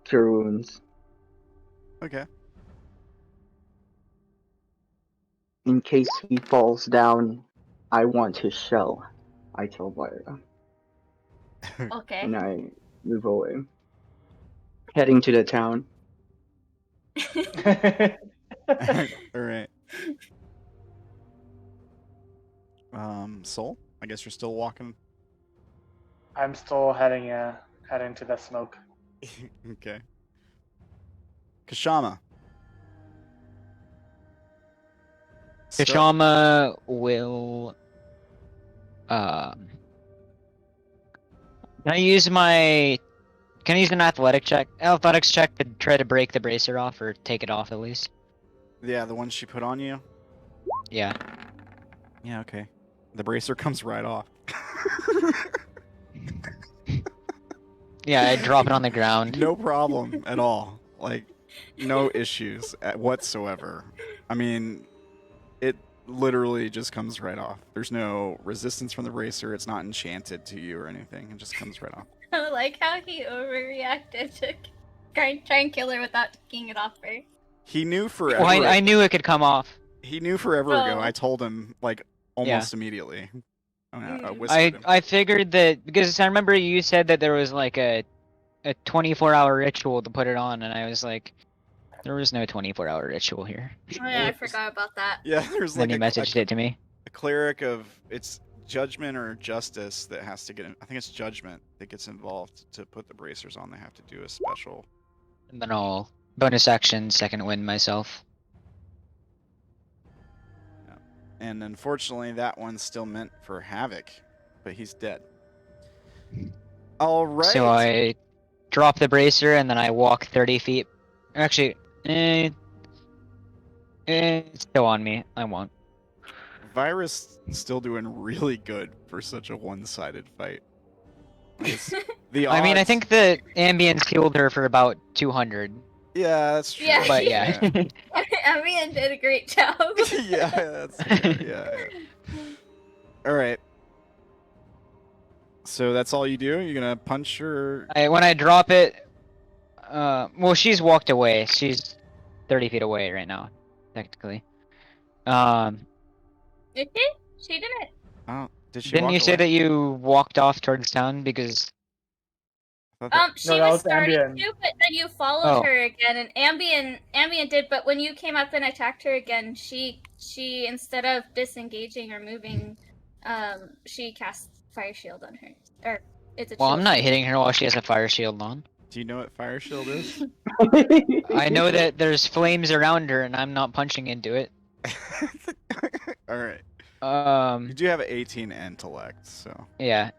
Cure Wounds. Okay. In case he falls down, I want his shell, I tell Vaira. Okay. And I move away. Heading to the town. All right. Soul. I guess you're still walking. I'm still heading to the smoke. Okay. Kshama. Kshama will. Can I use my? Can I use an athletics check to try to break the bracer off or take it off at least? Yeah, the one she put on you. Yeah. Yeah. Okay. The bracer comes right off. Yeah, I drop it on the ground. No problem at all. Like, no issues whatsoever. I mean, it literally just comes right off. There's no resistance from the bracer. It's not enchanted to you or anything. It just comes right off. I like how he overreacted to try and kill her without taking it off first. He knew forever. Well, I knew it could come off. He knew forever ago. Oh. I told him like almost immediately. I whispered him. I figured that because I remember you said that there was like a 24-hour ritual to put it on, and I was like, there was no 24-hour ritual here. Oh yeah, I forgot about that. Yeah, there's Then like you messaged it to me. a cleric of it's judgment or justice that has to get in. I think it's judgment that gets involved to put the bracers on. They have to do a special. And then I'll bonus action second wind myself. And unfortunately, that one's still meant for Havoc, but he's dead. All right. So I drop the bracer and then I walk 30 feet. Actually, it's still on me. I won't. Vaira's still doing really good for such a one-sided fight. The I mean, I odds- think the ambience healed her for about 200. Yeah, that's true. Yeah. But yeah. Ambian did a great job. Yeah, that's fair. Yeah. All right. So that's all you do? You're gonna punch her? When I drop it, well, she's walked away. She's 30 feet away right now, technically. Did she? She didn't. Oh, did she? Didn't walk you say away? that you walked off towards town because? I thought that- She No, that was was starting Ambien. to, but then you followed Oh. her again, and Ambien did. But when you came up and attacked her again, she instead of disengaging or moving, she cast Fire Shield on her. Or it's a. Well, shield. I'm not hitting her while she has a fire shield on. Do you know what fire shield is? I know that there's flames around her, and I'm not punching into it. All right. You Um, do have an 18 intellect, so yeah,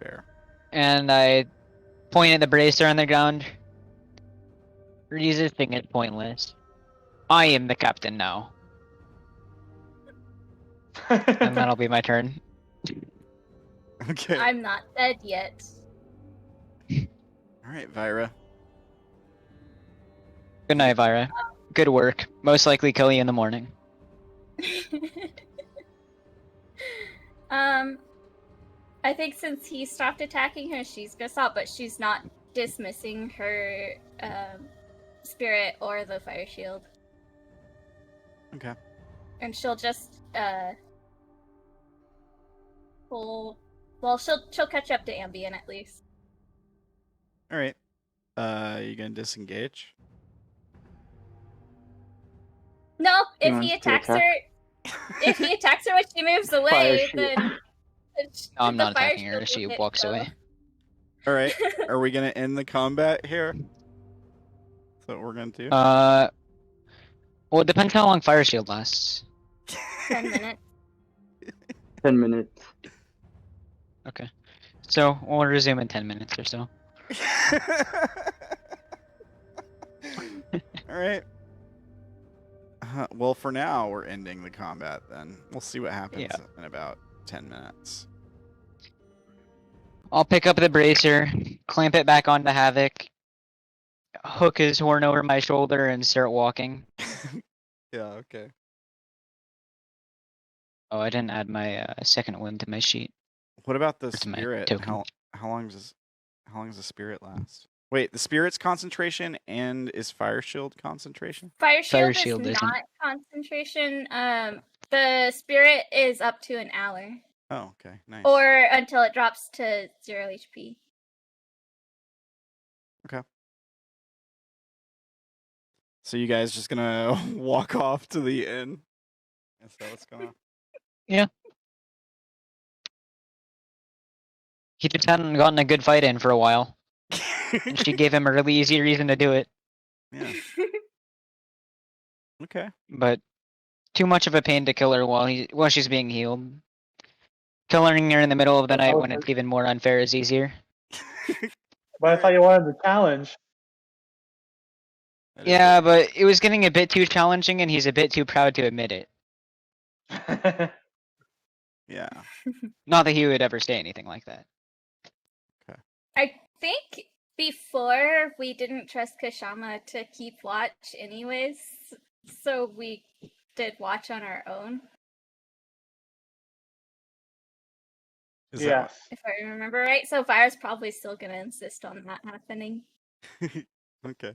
fair. and I point at the bracer on the ground. Resisting it pointless. I am the captain now, and that'll be my turn. Okay. I'm not dead yet. All right, Vaira. Good night, Vaira. Good work. Most likely kill you in the morning. I think since he stopped attacking her, she's gonna stop, but she's not dismissing her spirit or the fire shield. Okay. and she'll just pull. Well, she'll catch up to Ambien at least. All right. You gonna disengage? No, He if he wants to attacks attack. her, if he attacks her when she moves Fire away, shield. then I'm the not fire attacking her. shield will She hit walks both. away. All right. Are we gonna end the combat here? That's what we're gonna do. Well, it depends how long Fire Shield lasts. 10 minutes. 10 minutes. Okay. So, we'll resume in 10 minutes or so. All right. Well, for now, we're ending the combat then. We'll see what happens Yeah. in about 10 minutes. I'll pick up the bracer, clamp it back onto Havoc, hook his horn over my shoulder, and start walking. Yeah, okay. Oh, I didn't add my second one to my sheet. What about the to my spirit? token. How long does the spirit last? Wait, the spirit's concentration and is fire shield concentration? Fire shield, Shield is isn't. not concentration. The spirit is up to an hour, Oh, okay, nice. or until it drops to 0 HP. So you guys just gonna walk off to the inn? Is that what's going on? He just hadn't gotten a good fight in for a while, and she gave him a really easy reason to do it. Yeah. Okay. But too much of a pain to kill her while she's being healed. Killing her in the middle of the night when it's even more unfair is easier. But I thought you wanted the challenge. That is Yeah, it. but it was getting a bit too challenging, and he's a bit too proud to admit it. Yeah. Not that he would ever say anything like that. I think before we didn't trust Kshama to keep watch anyways, so we did watch on our own, Is that yes. if I remember right. So Vaira's probably still gonna insist on that happening. Okay.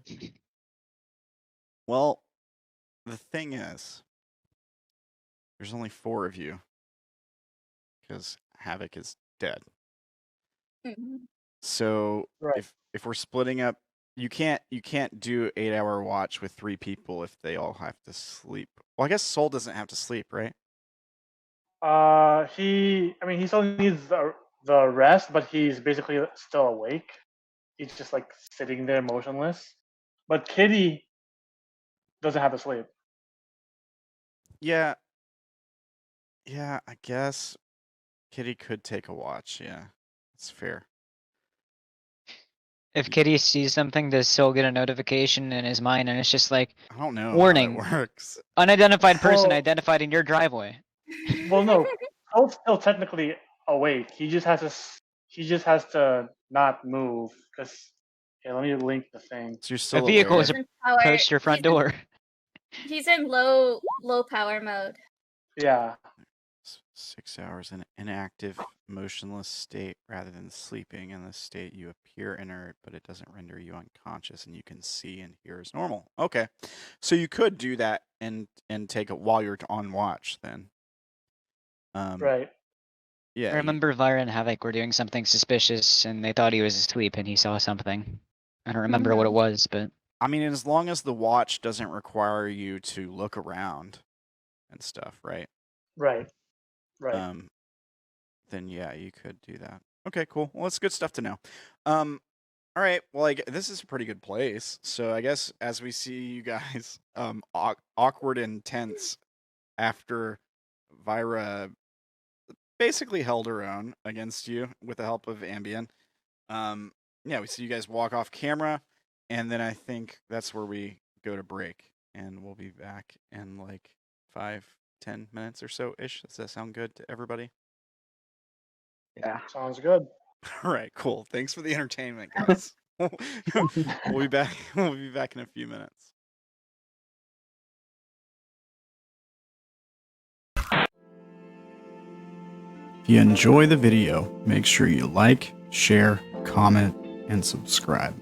Well, the thing is, there's only 4 of you because Havoc is dead. Mhm. So Right. if we're splitting up, you can't do 8-hour watch with 3 people if they all have to sleep. Well, I guess Soul doesn't have to sleep, right? He still needs the rest, but he's basically still awake. He's just like sitting there motionless. But Kitty doesn't have to sleep. Yeah. Yeah, I guess Kitty could take a watch. Yeah, that's fair. If Kitty sees something, does Sil get a notification in his mind, and it's just like, I don't know Warning. how that works. unidentified person Well- identified in your driveway. Well, no, Soul's still technically awake. He just has to not move because. Here, let me link the thing. So you're still A vehicle aware. is He's in power- Approached your front he's in- door. He's in low power mode. Yeah. 6 hours in inactive, motionless state rather than sleeping. In this state, you appear inert, but it doesn't render you unconscious, and you can see and hear as normal. Okay, so you could do that and take it while you're on watch. Then, Right. yeah. I remember Vaira and Havoc were doing something suspicious, and they thought he was asleep, and he saw something. I don't remember what it was, but I mean, as long as the watch doesn't require you to look around and stuff, right? Right. Right. Then yeah, you could do that. Okay, cool. Well, it's good stuff to know. All right. Well, this is a pretty good place. So I guess as we see you guys, awkward and tense after Vaira basically held her own against you with the help of Ambien. Yeah, we see you guys walk off camera, and then I think that's where we go to break, and we'll be back in like 5-10 minutes or so ish. Does that sound good to everybody? Yeah. Sounds good. All right, cool. Thanks for the entertainment, guys. We'll be back. We'll be back in a few minutes. If you enjoy the video, make sure you like, share, comment, and subscribe.